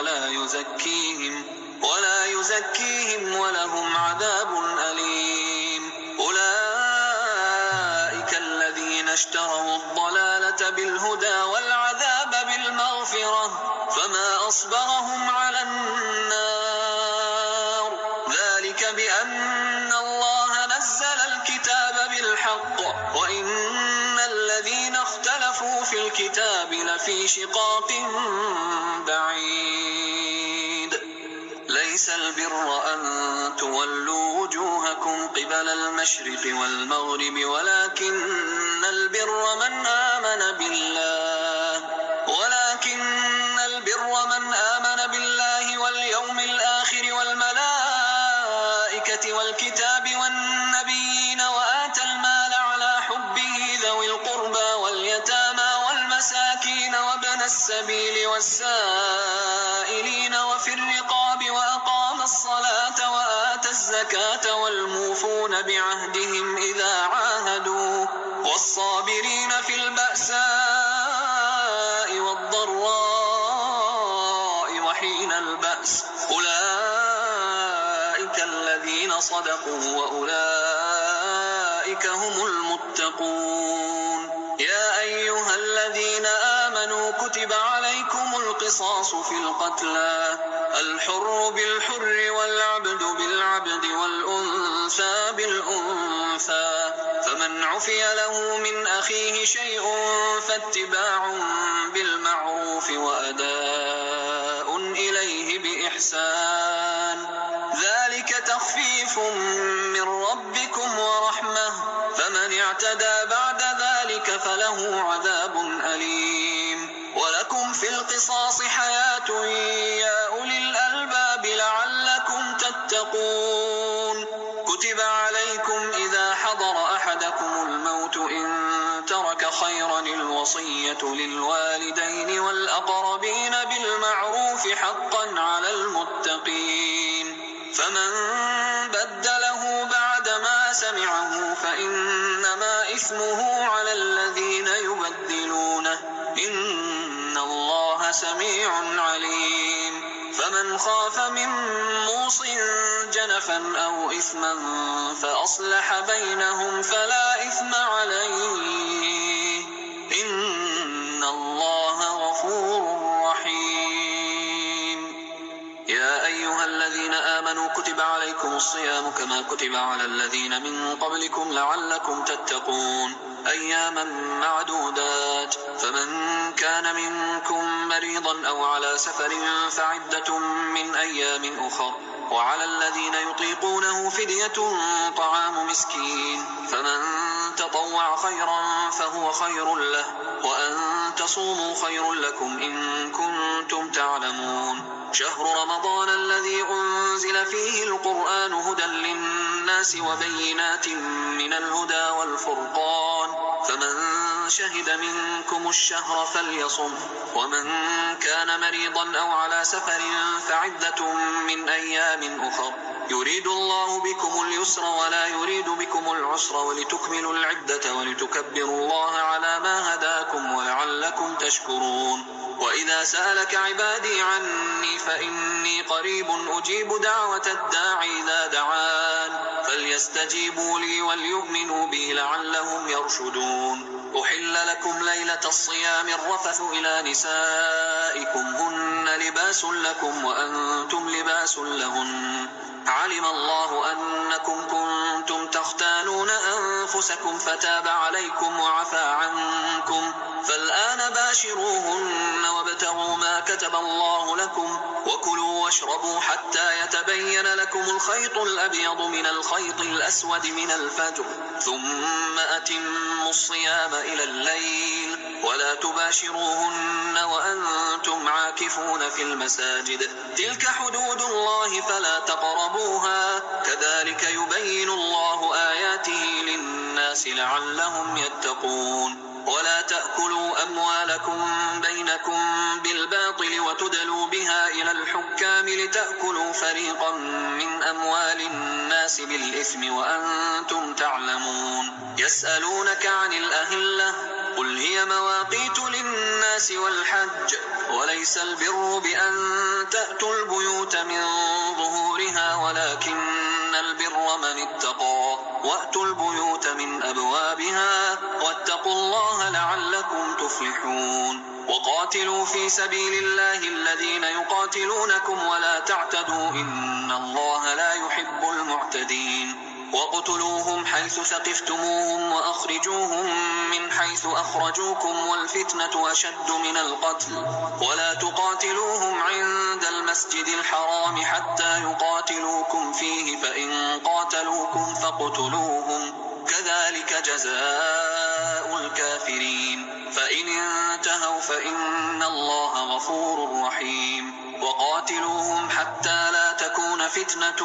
ولا يزكيهم ولهم عذاب أليم. أولئك الذين اشتروا الضلالة بالهدى والعذاب بالمغفرة فما أصبرهم على النار، ذلك بأن الله نزل الكتاب بالحق وإن الذين اختلفوا في الكتاب لفي شقاق بعيد. ليس البر أن تولوا وجوهكم قبل المشرق والمغرب ولكن البر من آمن بالله واليوم الآخر والملائكة والكتاب والنبيين وآتى المال على حبه ذوي القربى واليتامى والمساكين وابن السبيل والسائلين وفي الرقاب وأقام الصلاة وآتى الزكاة والموفون بعهدهم إذا عاهدوا والصابرين في البأساء والضراء وحين البأس، أولئك الذين صدقوا وأولئك هم المتقون. يا أيها الذين آمنوا كتب عليكم القصاص في القتلى، الحر بالحر والعبد بالعبد والأنثى بالأنثى، فمن عفي له من أخيه شيء فاتباع بالمعروف وأداء إليه بإحسان، ذلك تخفيف من ربكم ورحمة، فمن اعتدى بعد ذلك فله عذاب أليم. ولكم في القصاص حياة يا أولي الألباب لعلكم تتقون. كتب عليكم إذا حضر أحدكم الموت إن ترك خيرا الوصية للوالدين والأقربين بالمعروف حقا على المتقين، فمن بدله بعدما سمعه فإنما إثمه على الذين يبدلونه، إن الله سميع عليم. فمن خاف من موص جنفا أو إثما فأصلح بينهم فلا إثم عليه، إن الله غفور رحيم. يا أيها الذين آمنوا كتب عليكم الصيام كما كتب على الذين من قبلكم لعلكم تتقون، أياما معدودات، فمن كان منكم مريضا أو على سفر فعدة من أيام أخر، وعلى الذين يطيقونه فدية طعام مسكين، فمن تطوع خيرا فهو خير له، وأن تصوموا خير لكم إن كنتم تعلمون. شهر رمضان الذي أنزل فيه القرآن هدى للناس وبينات من الهدى والفرقان، فمن شهد منكم الشهر فليصم، ومن كان مريضا أو على سفر فعدة من أيام أخر، يريد الله بكم اليسر ولا يريد بكم العسر ولتكملوا العدة ولتكبروا الله على ما هداكم ولعلكم تشكرون. وإذا سألك عبادي عني فإني قريب أجيب دعوة الداعي إذا دعان فليستجيبوا لي وليؤمنوا بي لعلهم يرشدون. أحل لكم ليلة الصيام الرفث إلى نسائكم هن لباس لكم وأنتم لباس لهن علم الله أنكم كنتم تختانون أنفسكم فتاب عليكم وعفى عنكم فالآن باشروهن وابتغوا ما كتب الله لكم وكلوا واشربوا حتى يتبين لكم الخيط الأبيض من الخيط الأسود من الفجر ثم أتموا الصيام إلى الليل ولا تباشروهن وأنتم عاكفون في المساجد تلك حدود الله فلا تقربوها كذلك يبين الله آياته للناس لعلهم يتقون. ولا تأكلوا أموالكم بينكم بالباطل وتدلوا بها إلى الحكام لتأكلوا فريقا من أموال الناس بالإثم وأنتم تعلمون. يسألونك عن الأهلة قل هي مواقيت للناس والحج وليس البر بأن تأتوا البيوت من ظهورها ولكن البر من اتقى وأتوا البيوت من أبوابها واتقوا الله لعلكم تفلحون. وقاتلوا في سبيل الله الذين يقاتلونكم ولا تعتدوا إن الله لا يحب المعتدين. وقتلوهم حيث ثقفتموهم وأخرجوهم من حيث أخرجوكم والفتنة أشد من القتل ولا تقاتلوهم عند المسجد الحرام حتى يقاتلوكم فيه فإن قاتلوكم فاقتلوهم كذلك جزاء الكافرين فإن انتهوا فإن الله غفور رحيم. وقاتلوهم حتى لا تكون فتنة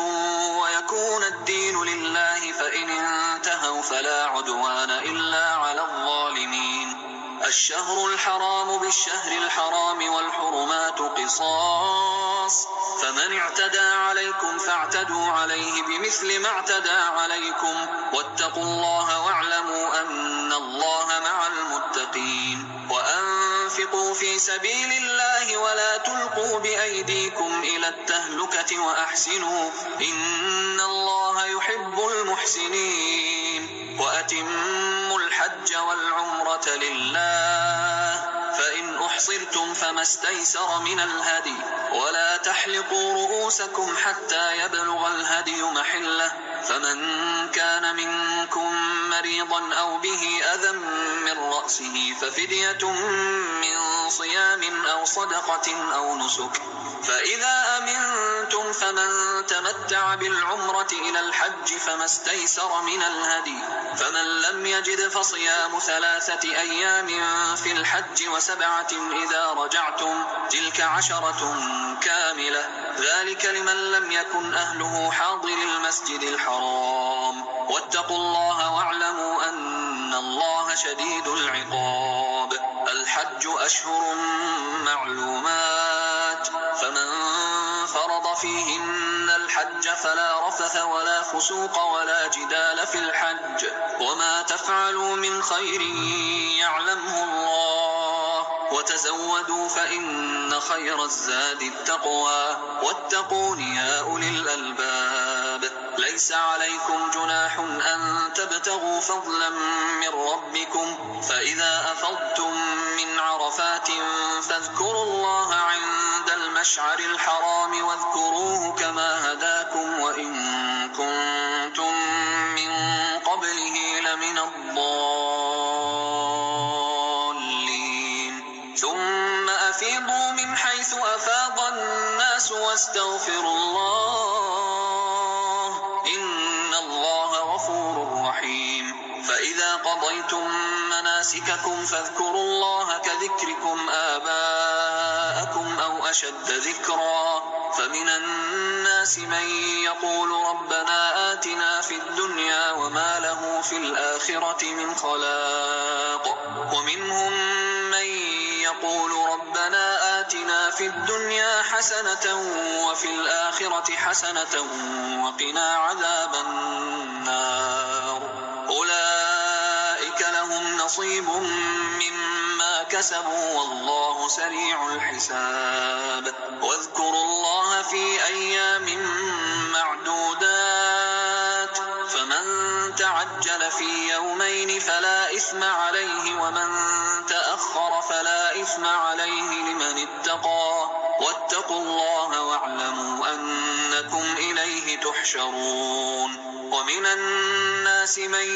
ويكون الدين لله فإن انتهوا فلا عدوان إلا على الظالمين. الشهر الحرام بالشهر الحرام والحرمات قصاص فمن اعتدى عليكم فاعتدوا عليه بمثل ما اعتدى عليكم واتقوا الله واعلموا أن الله مع المتقين. وأنفقوا في سبيل الله ولا تلقوا بأيديكم إلى التهلكة وأحسنوا إن الله يحب المحسنين. وأتموا الحج والعمرة لله فإن أحصرتم فما استيسر من الهدي ولا تحلقوا رؤوسكم حتى يبلغ الهدي محله فمن كان منكم مريضا أو به أذى من رأسه ففدية من صيام أو صدقة أو نسك فإذا أمنتم فمن تمتع بالعمرة إلى الحج فما استيسر من الهدي فمن لم يجد فصيام 3 أيام في الحج و7 إذا رجعتم تلك 10 كاملة ذلك لمن لم يكن أهله حاضر المسجد الحرام واتقوا الله واعلموا أن الله شديد العقاب. الحج أشهر معلومات فمن فرض فيهن الحج فلا رفث ولا فسوق ولا جدال في الحج وما تفعلوا من خير يعلمه الله وتزودوا فإن خير الزاد التقوى واتقون يا أولي الألباب. ليس عليكم جناح أن تبتغوا فضلا من ربكم فإذا أفضتم من عرفات فاذكروا الله عند المشعر الحرام واذكروه كما هداكم وإن كنتم من قبله لمن الضالين. ثم أفيضوا من حيث أفاض الناس واستغفروا الله إن الله غفور رحيم. فإذا قضيتم مناسككم فاذكروا الله كذكركم آباءكم أو أشد ذكرا فمن الناس من يقول ربنا آتنا في الدنيا وما له في الآخرة من خلاق ومنهم من يقول ربنا آتنا في الدنيا حسنة وفي الآخرة حسنة وقنا عذاب النار أولئك لهم نصيب مما كسبوا والله سريع الحساب واذكروا الله في أيام معدودات فمن تعجل في يومين فلا إثم عليه ومن تأخر فلا إثم عليه لمن اتقى واتقوا الله واعلموا أنكم إليه تحشرون ومن الناس من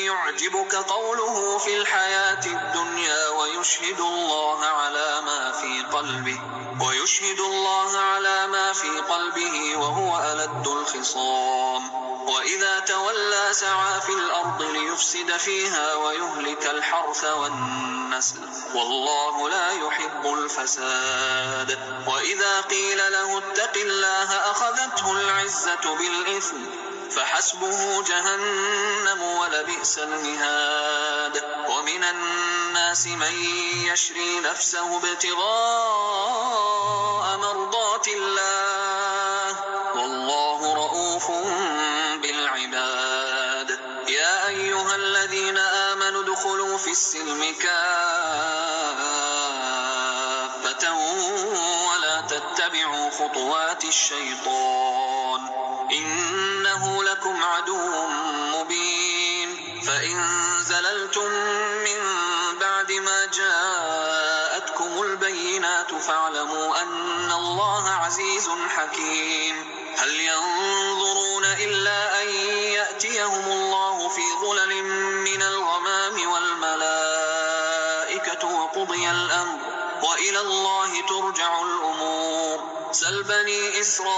يعجبك قوله في الحياة الدنيا ويشهد الله على ما في قلبه وهو ألد الخصام وإذا تولى سعى في الأرض ليفسد فيها ويهلك الحرث والنسل والله لا يحب الفساد وإذا قيل له اتق الله أخذته العزة بالإثم فحسبه جهنم ولبئس المهاد ومن الناس من يشري نفسه ابتغاء مرضات الله والله رؤوف بالعباد يا أيها الذين آمنوا ادخلوا في السلم كافة ولا تتبعوا خطوات الشيطان إنه لكم عدو مبين فإن زللتم من بعد ما جاءتكم البينات فاعلموا أن الله عزيز حكيم هل ينظرون إلا أن يأتيهم الله في ظلل من الغمام والملائكة وقضي الأمر وإلى الله ترجع الأمور سل بني إسرائيل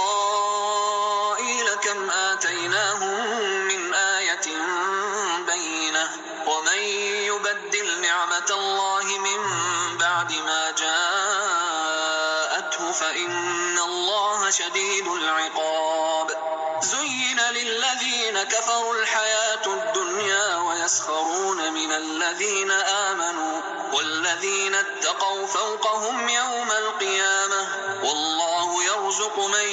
كم آتيناهم من آية بينة ومن يبدل نعمة الله من بعد ما جاءته فإن الله شديد العقاب زين للذين كفروا الحياة الدنيا ويسخرون من الذين آمنوا والذين اتقوا فوقهم يوم القيامة والله يرزق من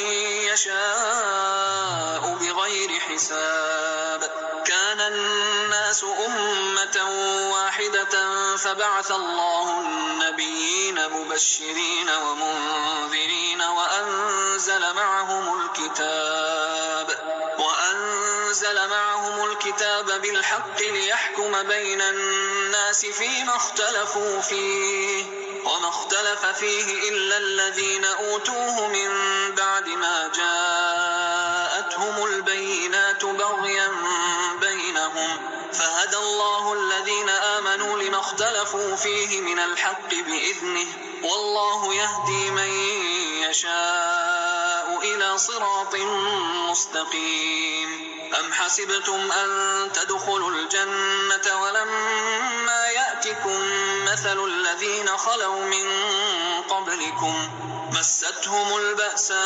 يشاء بغير حساب كان الناس أمة واحدة فبعث الله النبيين مبشرين ومنذرين وأنزل معهم الكتاب بالحق ليحكم بين الناس فيما اختلفوا فيه وما اختلف فيه إلا الذين أوتوه من بعد ما جاءتهم البينات بغيا بينهم فهدى الله الذين آمنوا لما اختلفوا فيه من الحق بإذنه والله يهدي من يشاء إلى صراط مستقيم أم حسبتم أن تدخلوا الجنة ولما يأتكم مثل الذين خلوا من قبلكم مستهم البأساء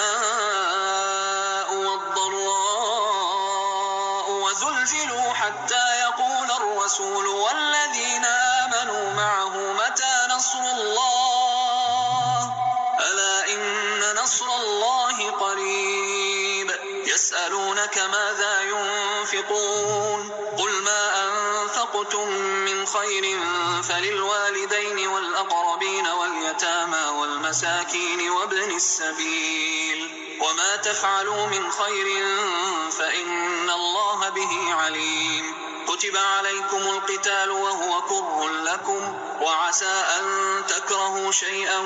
والضراء وزلزلوا حتى يقول الرسول والذين آمنوا معه متى نصر الله ألا إن نصر الله قريب يسألونك ماذا ينفقون قل ما أنفقتم من خير فللوالدين والأقربين واليتامى والمساكين وابن السبيل وما تفعلوا من خير فإن الله به عليم كتب عليكم القتال وهو كره لكم وعسى أن تكرهوا شيئا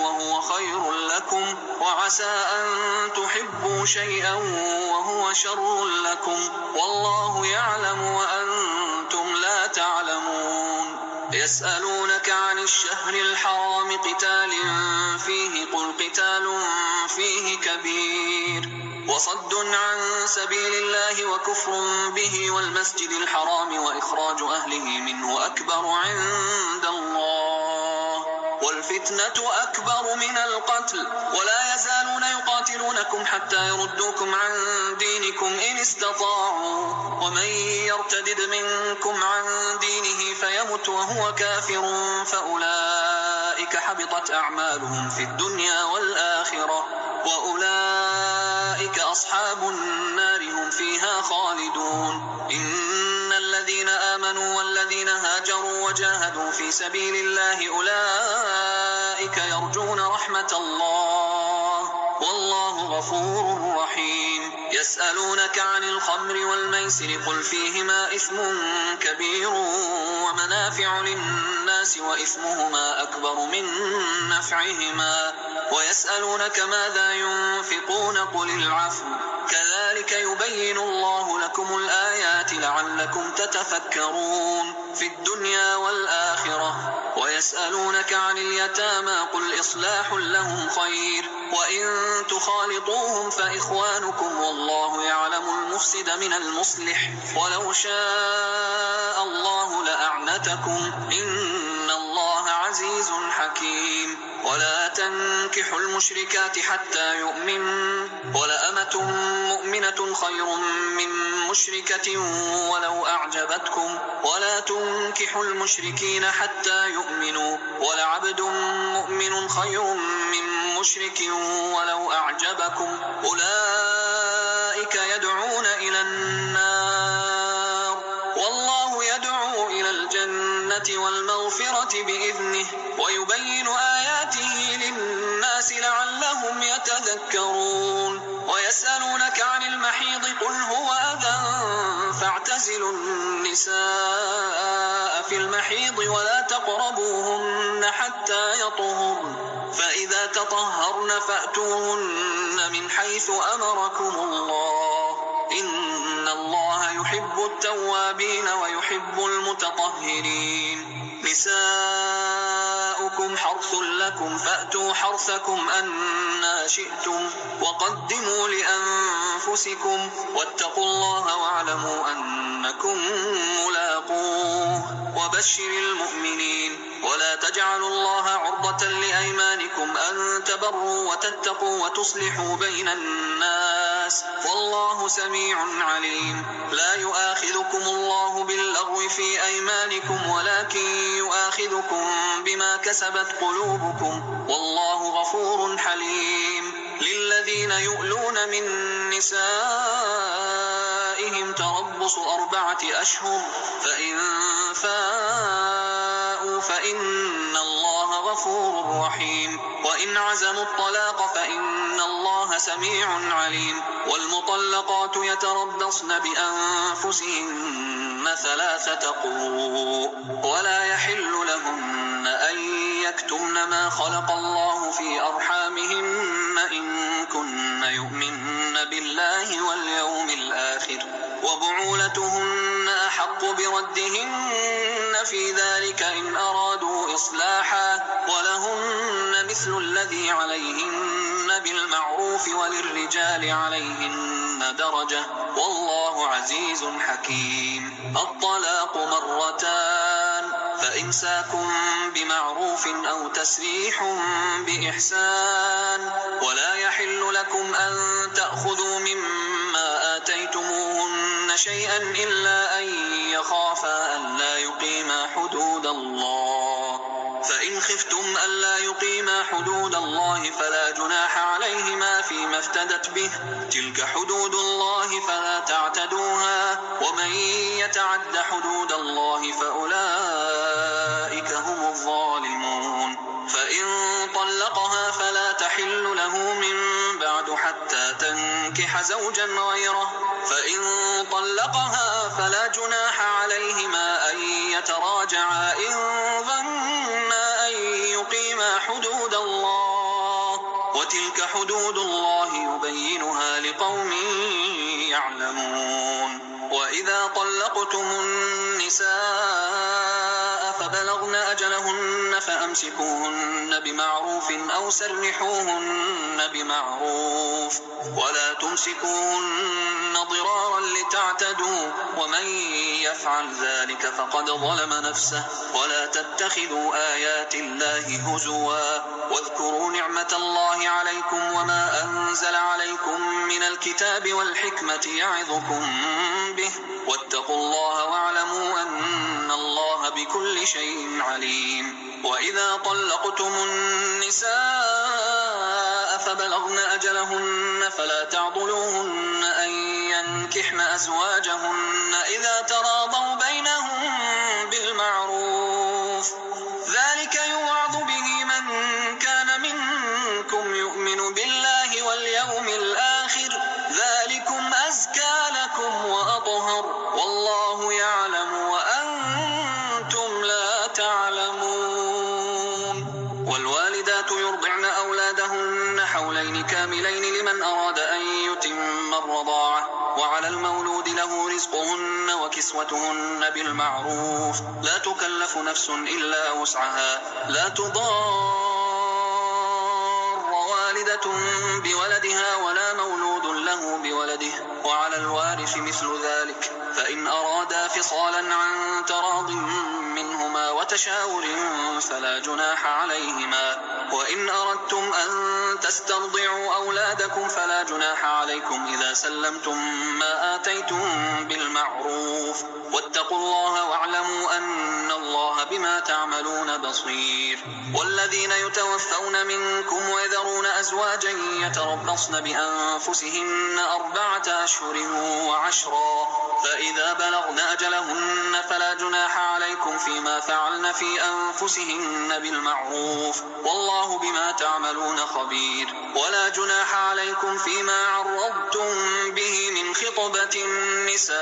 وهو خير لكم وعسى أن تحبوا شيئا وهو شر لكم والله يعلم وأنتم لا تعلمون يسألونك عن الشهر الحرام قتال فيه قل قتال فيه كبير وصد عن سبيل الله وكفر به والمسجد الحرام وإخراج أهله منه أكبر عند الله والفتنة أكبر من القتل ولا يزالون يقاتلونكم حتى يردوكم عن دينكم إن استطاعوا ومن يرتدد منكم عن دينه فيمت وهو كافر فأولئك حبطت أعمالهم في الدنيا والآخرة وأولئك أصحاب النار هم فيها خالدون. إن الذين آمنوا والذين هاجروا وجاهدوا في سبيل الله أولئك يرجون رحمة الله والله غفور رحيم. يسألونك عن الخمر والميسر قل فيهما إثم كبير ومنافع للناس وإثمهما أكبر من نفعهما ويسألونك ماذا ينفقون قل العفو كذلك يبين الله لكم الآيات لعلكم تتفكرون في الدنيا والآخرة. ويسألونك عن اليتامى قل إصلاح لهم خير وإن تخالطوهم فإخوانكم والله يعلم المفسد من المصلح ولو شاء الله لأعنتكم إن الله عزيز حكيم. ولا تنكحوا المشركات حتى يؤمن ولأمة مؤمنة خير من مشركة ولو أعجبتكم ولا تنكحوا المشركين حتى يؤمنوا ولعبد مؤمن خير من مشرك ولو أعجبكم أولئك يدعون إلى النار والله يدعو إلى الجنة والمغفرة بإذنه ويبين آياته للناس لعلهم يتذكرون. ويسألونك عن المحيض قل هو أذى فاعتزلوا النساء في المحيض ولا تقربوهن حتى يطهرن فإذا تطهرن فأتوهن من حيث أمركم الله إن الله يحب التوابين ويحب المتطهرين. نساؤكم حرث لكم فأتوا حرثكم أنى شئتم وقدموا لأنفسكم واتقوا الله واعلموا أنكم ملاقوه وبشر المؤمنين. ولا تجعلوا الله عرضة لأيمانكم أن تبروا وتتقوا وتصلحوا بين الناس والله سميع عليم. لا يؤاخذكم الله باللغو في أيمانكم ولكن يؤاخذكم بما كسبت قلوبكم والله غفور حليم. للذين يؤلون من نسائهم تربص 4 أشهر فإن فاءوا فإن الله غفور رحيم. وإن عزموا الطلاق فإن الله سميع عليم. والمطلقات يتربصن بأنفسهن 3 قروء ولا يحل لهن أن يكتمن ما خلق الله في أرحامهن إن كن يؤمن بالله واليوم الآخر وبعولتهن أحق بردهن في ذلك إن أرادوا إصلاحا ولهن مثل الذي عليهن بالمعروف وللرجال عليهن درجة والله عزيز حكيم. الطلاق 2 مرتان فإمساكم بمعروف أو تسريح بإحسان ولا يحل لكم أن تأخذوا مما آتيتموهن شيئا إلا أن يخافا ألا يقيما حدود الله فإن خفتم ألا يقيما حدود الله فلا جناح عليهما فيما افتدت به تلك حدود الله فلا تعتدوها ومن يتعد حدود الله فأولئك هم الظالمون. فإن طلقها فلا تحل له من بعد حتى تنكح زوجا غيره فإن طلقها فلا جناح عليهما أن يتراجعا إن ظنا أن يقيما حدود الله وتلك حدود الله يبينها لقوم يعلمون. وإذا طلقتم النساء فبلغن أجلهن فأمسكوهن بمعروف أو سرحوهن بمعروف ولا تمسكوهن ضرارا لتعتدوا ومن يفعل ذلك فقد ظلم نفسه. ولا تتخذوا آيات الله هزوا واذكروا نعمة الله عليكم وما أنزل أنزل عليكم من الكتاب والحكمة يعظكم به واتقوا الله واعلموا أن الله بكل شيء عليم. وإذا طلقتم النساء فبلغن أجلهن فلا تعضلوهن أن ينكحن أزواجهن إذا تراضوا بينهم بالمعروف، ذلك يوعظ به من كان منكم يؤمن بالله واليوم الآخر، ذلكم أزكى لكم وأطهر، والله يعلم وأنتم لا تعلمون. والوالدات يرضعن أولادهن حولين كاملين لمن أراد أن يتم الرضاعة، وعلى المولود له رزقهن وكسوتهن بالمعروف، لا تكلف نفس إلا وسعها، لا تضار والدة بولدها ولا مولود له بولده، وعلى الوارث مثل ذلك، فإن أرادا فصالا عن تراض منهما وتشاور فلا جناح عليهما. وإن أردتم أن تسترضعوا أولادكم فلا جناح عليكم إذا سلمتم ما آتيتم بالمعروف، واتقوا الله واعلموا أن الله بما تعملون بصير. والذين يتوفون منكم ويذرون أزواجا يتربصن بأنفسهن 4 أشهر وعشرا، فإذا بلغن أجلهن فلا جناح عليكم فيما فعلن في أنفسهن بالمعروف، والله بما تعملون خبير. ولا جناح عليكم فيما عرضتم به من خطبة النساء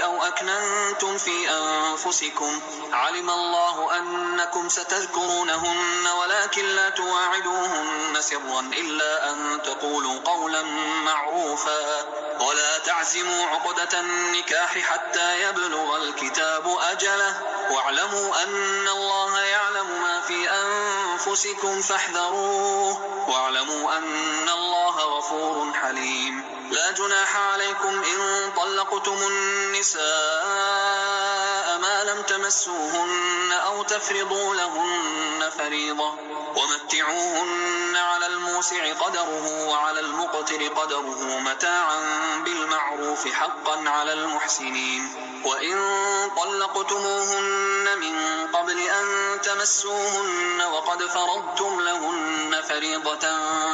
أو أكننتم في أنفسكم، علم الله أنكم ستذكرونهن ولكن لا تواعدوهن سرا إلا أن تقولوا قولا معروفا، ولا تعزموا عقدة النكاح حتى يبلغ الكتاب أجله، واعلموا أن الله يعلم ما في أنفسكم فاحذروه، واعلموا أن الله غفور حليم. لا جناح عليكم إن طلقتم النساء ما لم تمسوهن أو تفرضوا لهن فريضة، ومتعوهن على الموسع قدره وعلى المقتر قدره متاعا بالمعروف حقا على المحسنين. وإن طلقتموهن من قبل أن تمسوهن وقد فرضتم لهن فريضة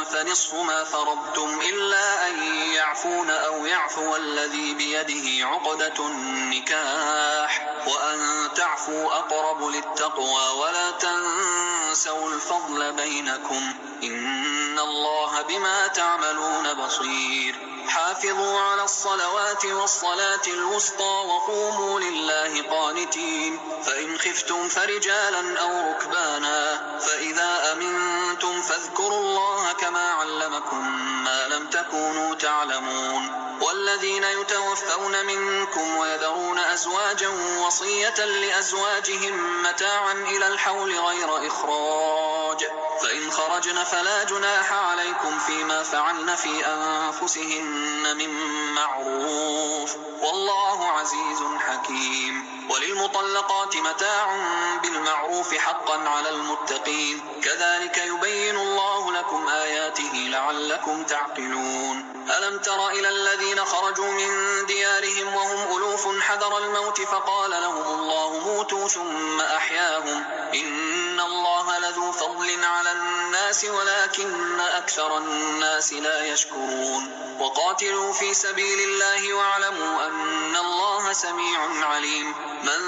فنصف ما فرضتم إلا أن يعفون أو يعفو الذي بيده عقدة النكاح، وأن تعفوا أقرب للتقوى، ولا تنسوا الفضل بينكم، إن الله بما تعملون بصير. حافظوا على الصلوات والصلاة الوسطى وقوموا لله قانتين، فإن خفتم فرجالا أو ركبانا، فإذا أمنتم فاذكروا الله كما علمكم ما لم تكونوا تعلمون. والذين يتوفون منكم ويذرون أزواجا وصية لأزواجهم متاعا إلى الحول غير إخراج، فإن خرجن فلا جناح عليكم فيما فعلن في أنفسهن من معروف، والله عزيز حكيم. وللمطلقات متاع بالمعروف حقا على المتقين، كذلك يبين الله لكم آياته لعلكم تعقلون. ألم تر إلى الذين خرجوا من ديارهم وهم ألوف حذر الموت فقال لهم الله موتوا ثم أحياهم، إن الله لذو فضل على الناس ولكن أكثر الناس لا يشكرون. وقاتلوا في سبيل الله واعلموا أن الله سميع عليم. من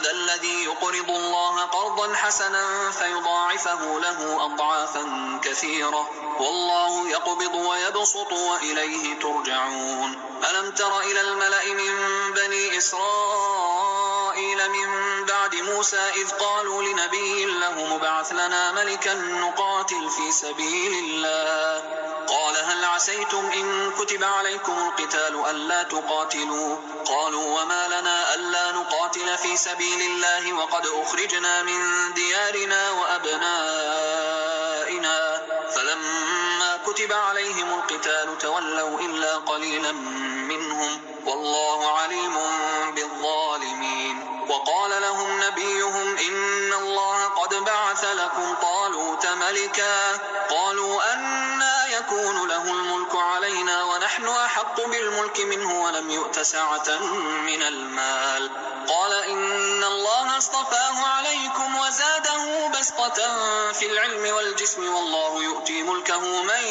ذا الذي يقرض الله قرضا حسنا فيضاعفه له أضعافا كثيرة، والله يقبض ويبسط وإليه ترجعون. ألم تر إلى الملأ من بني إسرائيل من بعد موسى إذ قالوا لنبي له مبعث لنا ملكا نقاتل في سبيل الله، قال هل عسيتم إن كتب عليكم القتال ألا تقاتلوا؟ قالوا وما لنا ألا نقاتل في سبيل الله وقد أخرجنا من ديارنا وأبنائنا، فلما كتب عليهم القتال تولوا إلا قليلا منهم، والله عليم بالظالمين. وقال لهم نبيهم إن الله قد بعث لكم طالوت ملكا، قالوا أنى يكون له بالملك منه ولم يؤت سعة من المال. قال إن الله اصطفاه عليكم وزاده بسطة في العلم والجسم والله يؤتي ملكه من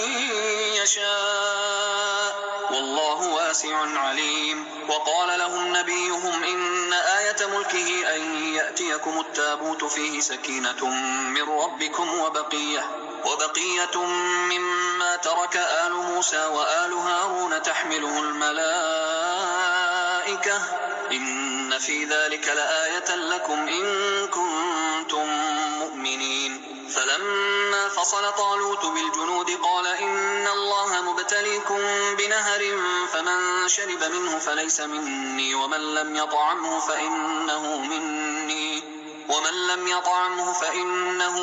يشاء والله واسع عليم. وقال لهم نبيهم إن آية ملكه أن يأتيكم التابوت فيه سكينة من ربكم وبقية مما ترك آل موسى وآل هارون تحمله الملائكة إن في ذلك لآية لكم إن كنتم مؤمنين. فلما فصل طالوت بالجنود قال إن الله مبتليكم بنهر فمن شرب منه فليس مني ومن لم يطعمه فإنه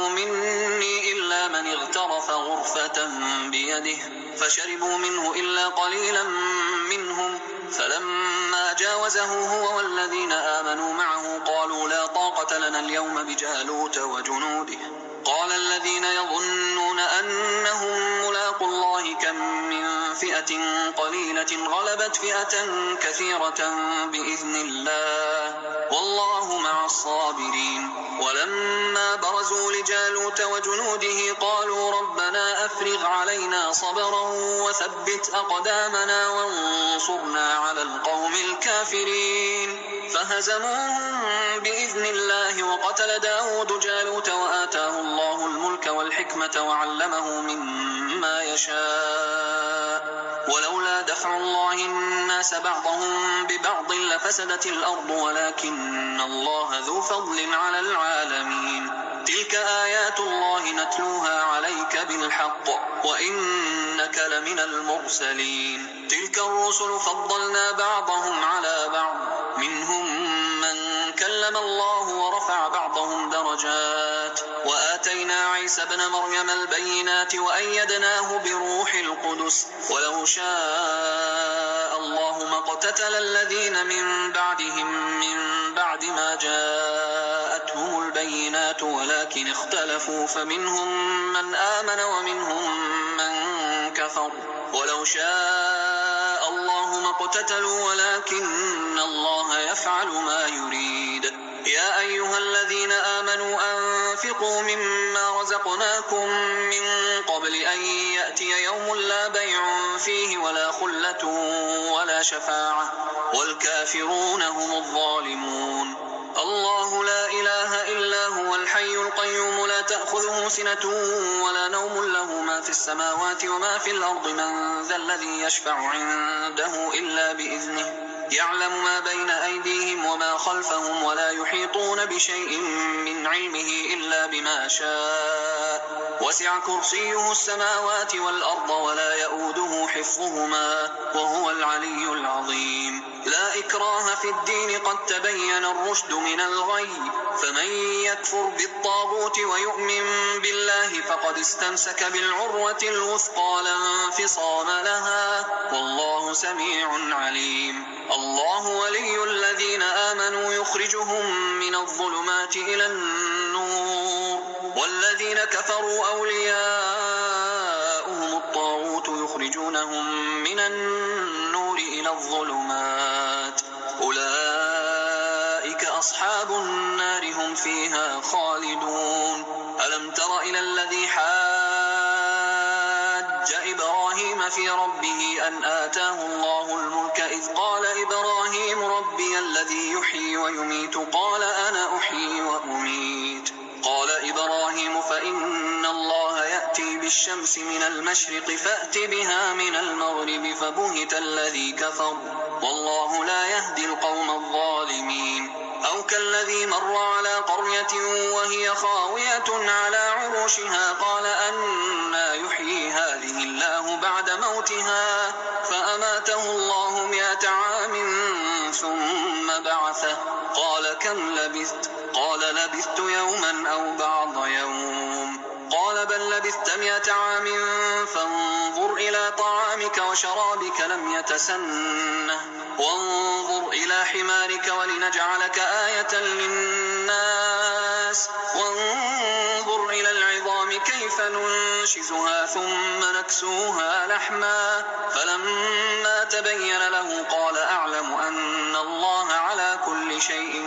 مني إلا من اغترف غرفة بيده فشربوا منه إلا قليلا منهم. فلما جاوزه هو والذين آمنوا معه قالوا لا طاقة لنا اليوم بجالوت وجنوده. قال الذين يظنون أنهم ملاقو الله كم من فئة قليلة غلبت فئة كثيرة بإذن الله والله مع الصابرين. ولما برزوا لجالوت وجنوده قالوا ربنا أفرغ علينا صبرا وثبت أقدامنا وانصرنا على القوم الكافرين. فهزموهم بإذن الله وقتل داود جالوت وآتاه الله الملك والحكمة وعلمه مما يشاء ولولا دفع الله الناس بعضهم ببعض لفسدت الأرض ولكن الله ذو فضل على العالمين. تلك آيات الله نتلوها عليك بالحق وإنك لمن المرسلين. تلك الرسل فضلنا بعضهم على بعض منهم من كلم الله ورفع بعضهم درجات وآتينا عيسى ابن مريم البينات وأيدناه بروح القدس ولو شاء الله ما اقتتل الذين من بعدهم من بعد ما جاءتهم البينات ولكن اختلفوا فمنهم من آمن ومنهم من كفر ولو شاء الله ما اقتتلوا ولكن الله يفعل ما يريد. يا أيها الذين آمنوا أنفقوا مما رزقناكم من قبل أن يأتي يوم لا بيع فيه ولا خلة ولا شفاعة والكافرون هم الظالمون. الله لا إله إلا هو الحي القيوم لا تأخذه سنة ولا نوم له ما في السماوات وما في الأرض من ذا الذي يشفع عنده إلا بإذنه يعلم ما بين أيديهم وما خلفهم ولا يحيطون بشيء من علمه إلا بما شاء وسع كرسيه السماوات والأرض ولا يؤوده حفظهما وهو العلي العظيم. لا إكراه في الدين قد تبين الرشد من الغي فمن يكفر بالطاغوت ويؤمن بالله فقد استمسك بالعروة الوثقى لا انفصام لها والله سميع عليم. الله ولي الذين آمنوا يخرجهم من الظلمات إلى النور والذين كفروا أولياؤهم الطاغوت يخرجونهم من النور إلى الظلمات أولئك أصحاب النار هم فيها خالدون. ألم تر إلى الذي حاج إبراهيم في ربه أن آتاه الله الملك إذ قال إبراهيم ربي الذي يحيي ويميت قال أنا أحيي وأميت قال إبراهيم فإن الله يأتي بالشمس من المشرق فأت بها من المغرب فبهت الذي كفر والله لا يهدي القوم الظالمين. أو كالذي مر على قرية وهي خاوية على عروشها قال أنى يحيي هذه الله بعد موتها فأماته الله 100 عام ثم بعثه قال كم لبثت قال لبثت يوما أو بعض يوم قال بل لبثت 100 عام فانظر إلى طعامك وشرابك لم يتسنه وانظر إلى حمارك ولنجعلك آية للناس وانظر إلى العظام كيف ننشزها ثم نكسوها لحما فلما تبين له قال أعلم أن الله على كل شيء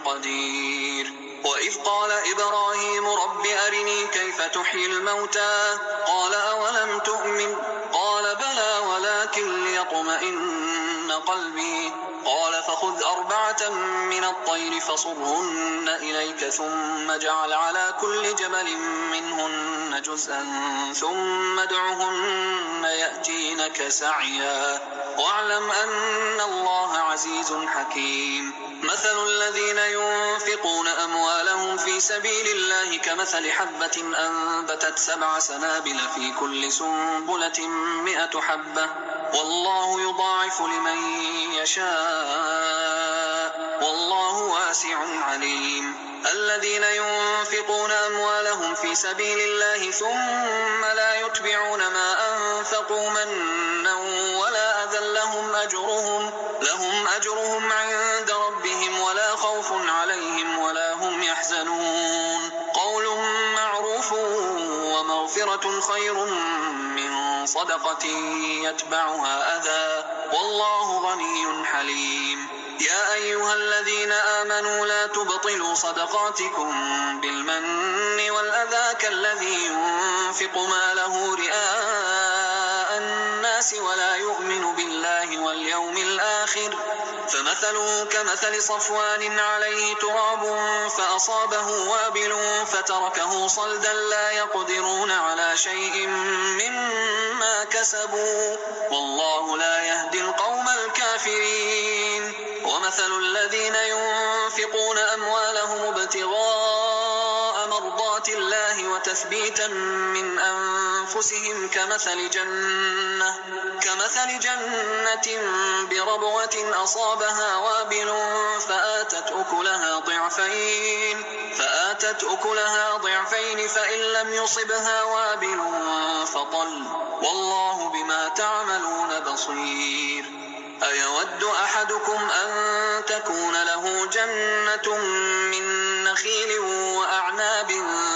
قدير. وإذ قال إبراهيم رب أرني كيف تحيي الموتى قال أولم تؤمن قال بلى ولكن ليطمئن قلبي قال فخذ 4 من الطير فصرهن إليك ثم اجعل على كل جبل منهن جزءا ثم ادعهن يأتينك سعيا واعلم أن الله عزيز حكيم. مثل الذين ينفقون أموالهم في سبيل الله كمثل حبة أنبتت 7 سنابل في كل سنبلة 100 حبة والله يضاعف لمن يشاء والله واسع عليم. الذين ينفقون أموالهم في سبيل الله ثم لا يتبعون ما أنفقوا منا ولا أذى لهم أجرهم عند ربهم ولا خوف عليهم ولا هم يحزنون. قول معروف ومغفرة خير من صدقة يتبعها أذى والله غني حليم. يا أيها الذين آمنوا لا تبطلوا صدقاتكم بالمن والأذى كالذي ينفق ماله رئاء الناس ولا يؤمن بالله واليوم الآخر فمثله كمثل صفوان عليه تراب فأصابه وابل فتركه صلدا لا يقدرون على شيء مما كسبوا والله لا يهدي القوم الكافرين. ومثل الذين ينفقون أموالهم ابتغاء مرضات الله وتثبيتا من أنفسهم كمثل جنة بربوة أصابها وابل فآتت أكلها ضعفين فإن لم يصبها وابل فطل والله بما تعملون بصير. أيود أحدكم أن تكون له جنة من نخيل وأعناب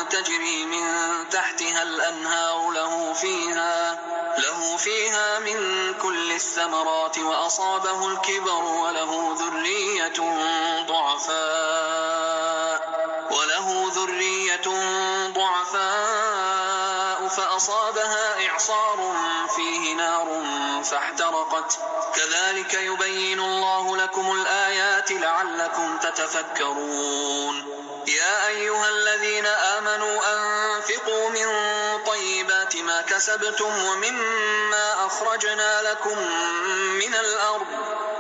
تجري من تحتها الأنهار له فيها من كل الثمرات وأصابه الكبر وله ذرية ضعفاء فأصابها إعصار فيه نار فاحترقت كذلك يبين الله لكم الآيات لعلكم تتفكرون. يا أيها الذين آمنوا أنفقوا من طيبات ما كسبتم ومما أخرجنا لكم من الأرض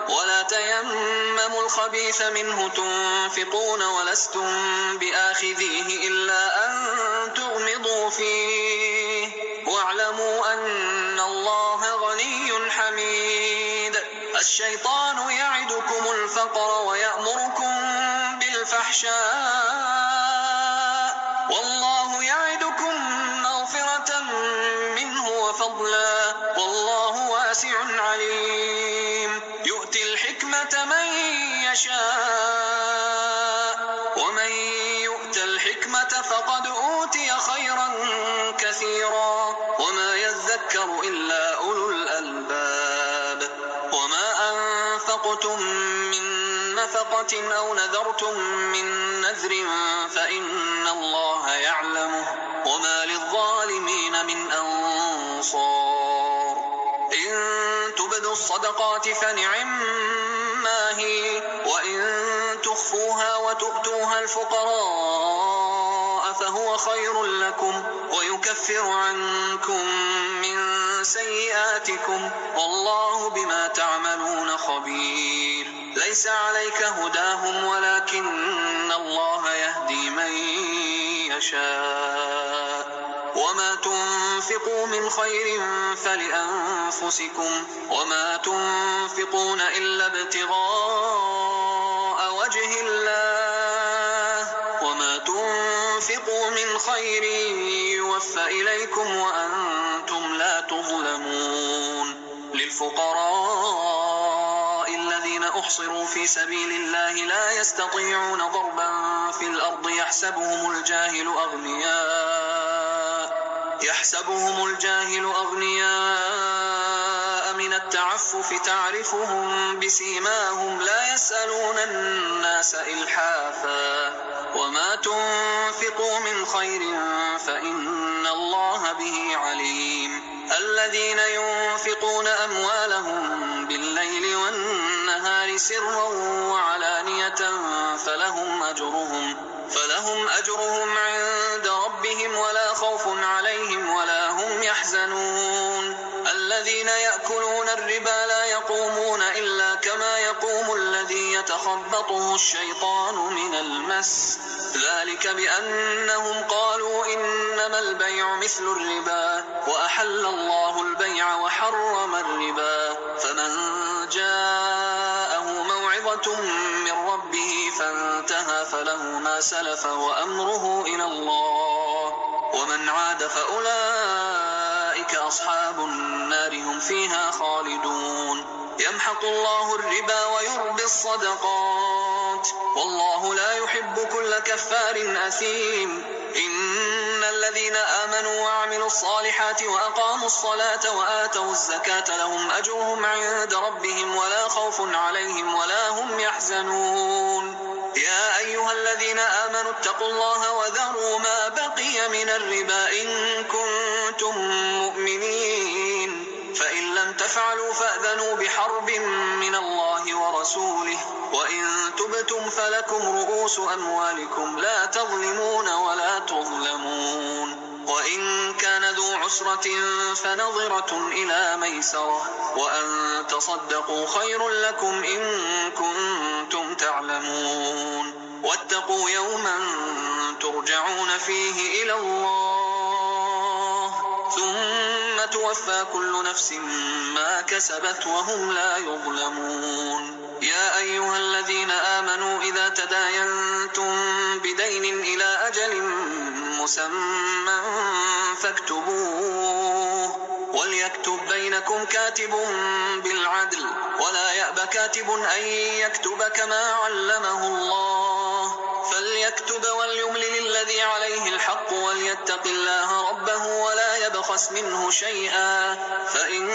ولا تيمموا الخبيث منه تنفقون ولستم بآخذيه إلا أن تغمضوا فيه واعلموا أن الله غني حميد. الشيطان يعدكم الفقر ويأمركم بالفحشاء والله يعدكم مغفرة منه وفضلا والله واسع عليم. يؤتي الحكمة من يشاء ومن يؤت الحكمة فقد أوتي خيرا كثيرا وما يذكر إلا أولو الألباب. وما أنفقتم من نفقة أو نذرتم من نذر فإن الله يعلمه وما للظالمين من أنصار. إن تبدوا الصدقات فنعما هي وإن تخفوها وتؤتوها الفقراء فهو خير لكم ويكفر عنكم من سيئاتكم والله بما تعملون خبير. ليس عليك هداهم ولكن الله يهدي من يشاء وما تنفقوا من خير فلأنفسكم وما تنفقون إلا ابتغاء وجه الله وما تنفقوا من خير يوفى إليكم وأنتم لا تظلمون. للفقراء الذين أحصروا في سبيل الله لا يستطيعون ضربا في الأرض يحسبهم الجاهل أغنياء يحسبهم الجاهل أغنياء من التعفف تعرفهم بسيماهم لا يسألون الناس إلحافا وما تنفقوا من خير فإن الله به عليم الذين ينفقون أموالهم بالليل والنهار سرا وعلانية فلهم أجرهم عند ربهم ولا خوف عليهم ولا هم يحزنون الذين يأكلون الربا لا يقومون إلا كما يقوم الذي يتخبطه الشيطان من المس ذلك بأنهم قالوا إنما البيع مثل الربا وأحل الله البيع وحرم الربا فمن جاءه موعظة من ربه فانتهى فله ما سلف وأمره إلى الله ومن عاد فأولئك أصحاب النار هم فيها خالدون يمحق الله الربا ويربي الصدقات والله لا يحب كل كفار أثيم إن الذين آمنوا وعملوا الصالحات وأقاموا الصلاة وآتوا الزكاة لهم أجرهم عند ربهم ولا خوف عليهم ولا هم يحزنون يا أيها الذين آمنوا اتقوا الله وذروا ما بقي من الربا إن كنتم مؤمنين فإن لم تفعلوا فأذنوا بحرب من الله ورسوله وإن تبتم فلكم رؤوس أموالكم لا تظلمون ولا تظلمون وإن كان ذو عسرة فنظرة إلى ميسرة وأن تصدقوا خير لكم إن كنتم تعلمون واتقوا يوما ترجعون فيه إلى الله ثم توفى كل نفس ما كسبت وهم لا يظلمون يا أيها الذين آمنوا إذا تداينتم بدين إلى أجل مسمى فاكتبوه وليكتب بينكم كاتب بالعدل ولا يأب كاتب أن يكتب كما علمه الله فليكتب وليملل الذي عليه الحق وليتق الله ربه ولا يبخس منه شيئا فإن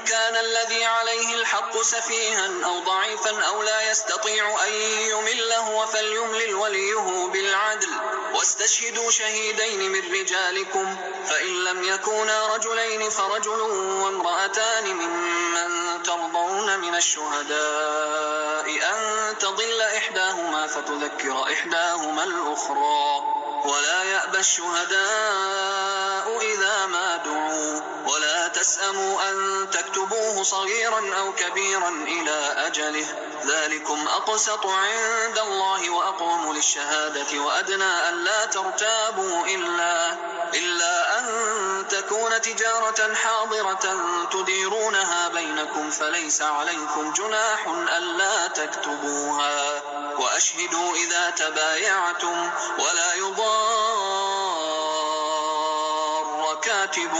كان الذي عليه الحق سفيها أو ضعيفا أو لا يستطيع أن يمله فليملل وليه بالعدل واستشهدوا شهيدين من رجالكم فإن لم يكونا رجلين فرجل وامرأتان ممن ترضون من الشهداء أن تضل إحداهما فتذكر إحداهما الأخرى ولا يأبى الشهداء إذا ما دعوا ولا تسأموا أن تكتبوه صغيرا أو كبيرا إلى أجله ذلكم أقسط عند الله وأقوم للشهادة وأدنى أن لا ترتابوا إلا أن تكون تجارة حاضرة تديرونها بينكم فليس عليكم جناح ألا تكتبوها وأشهدوا إذا تبايعتم ولا يضار كاتب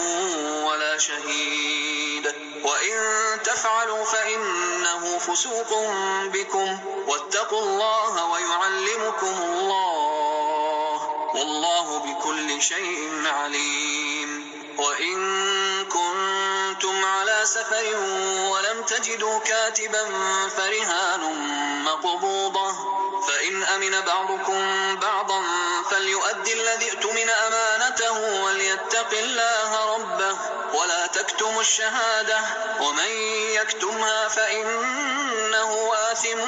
ولا شهيد وإن تفعلوا فإنه فسوق بكم واتقوا الله ويعلمكم الله والله بكل شيء عليم وإن كنتم على سفر ولم تجدوا كاتبا فرهان مقبوضة فإن أمن بعضكم بعضا فليؤدي الذي اؤتمن أمانته وليتق الله ربه ولا تكتموا الشهادة ومن يكتمها فإنه آثم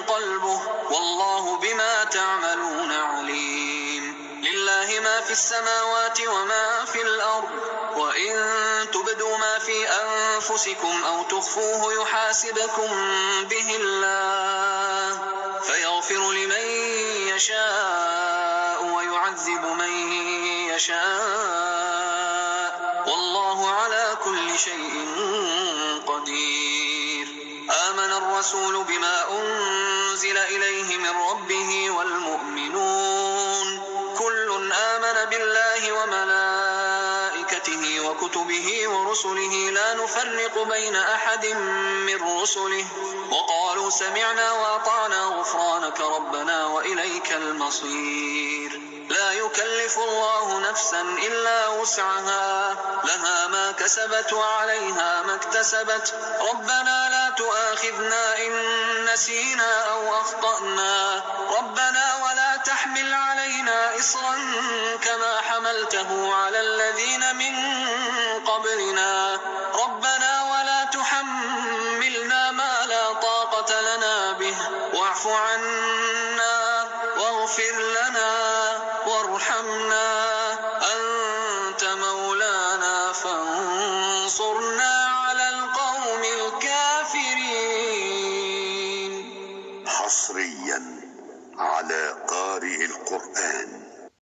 قلبه والله بما تعملون عليم لله ما في السماوات وما في الأرض وإن تبدوا ما في أنفسكم أو تخفوه يحاسبكم به الله فيغفر لمن يشاء ويعذب من يشاء والله على كل شيء قدير آمن الرسول بما أنزل إليه من ربه والمؤمنون كل آمن بالله وملائكته وكتبه ورسله لا نفرق بين أحد من رسله وقالوا سمعنا وأطعنا غفرانك ربنا وإليك المصير لا يكلف الله نفسا إلا وسعها لها ما كسبت وعليها ما اكتسبت ربنا لا تؤاخذنا إن نسينا أو أخطأنا ربنا ولا تحمل علينا إصرا كما حملته على الذين من قبلنا ربنا ولا تحملنا ما لا طاقة لنا به واعف عنا واغفر لنا وارحمنا أنت مولانا فانصرنا على القوم الكافرين. حصريا على قارئ القرآن.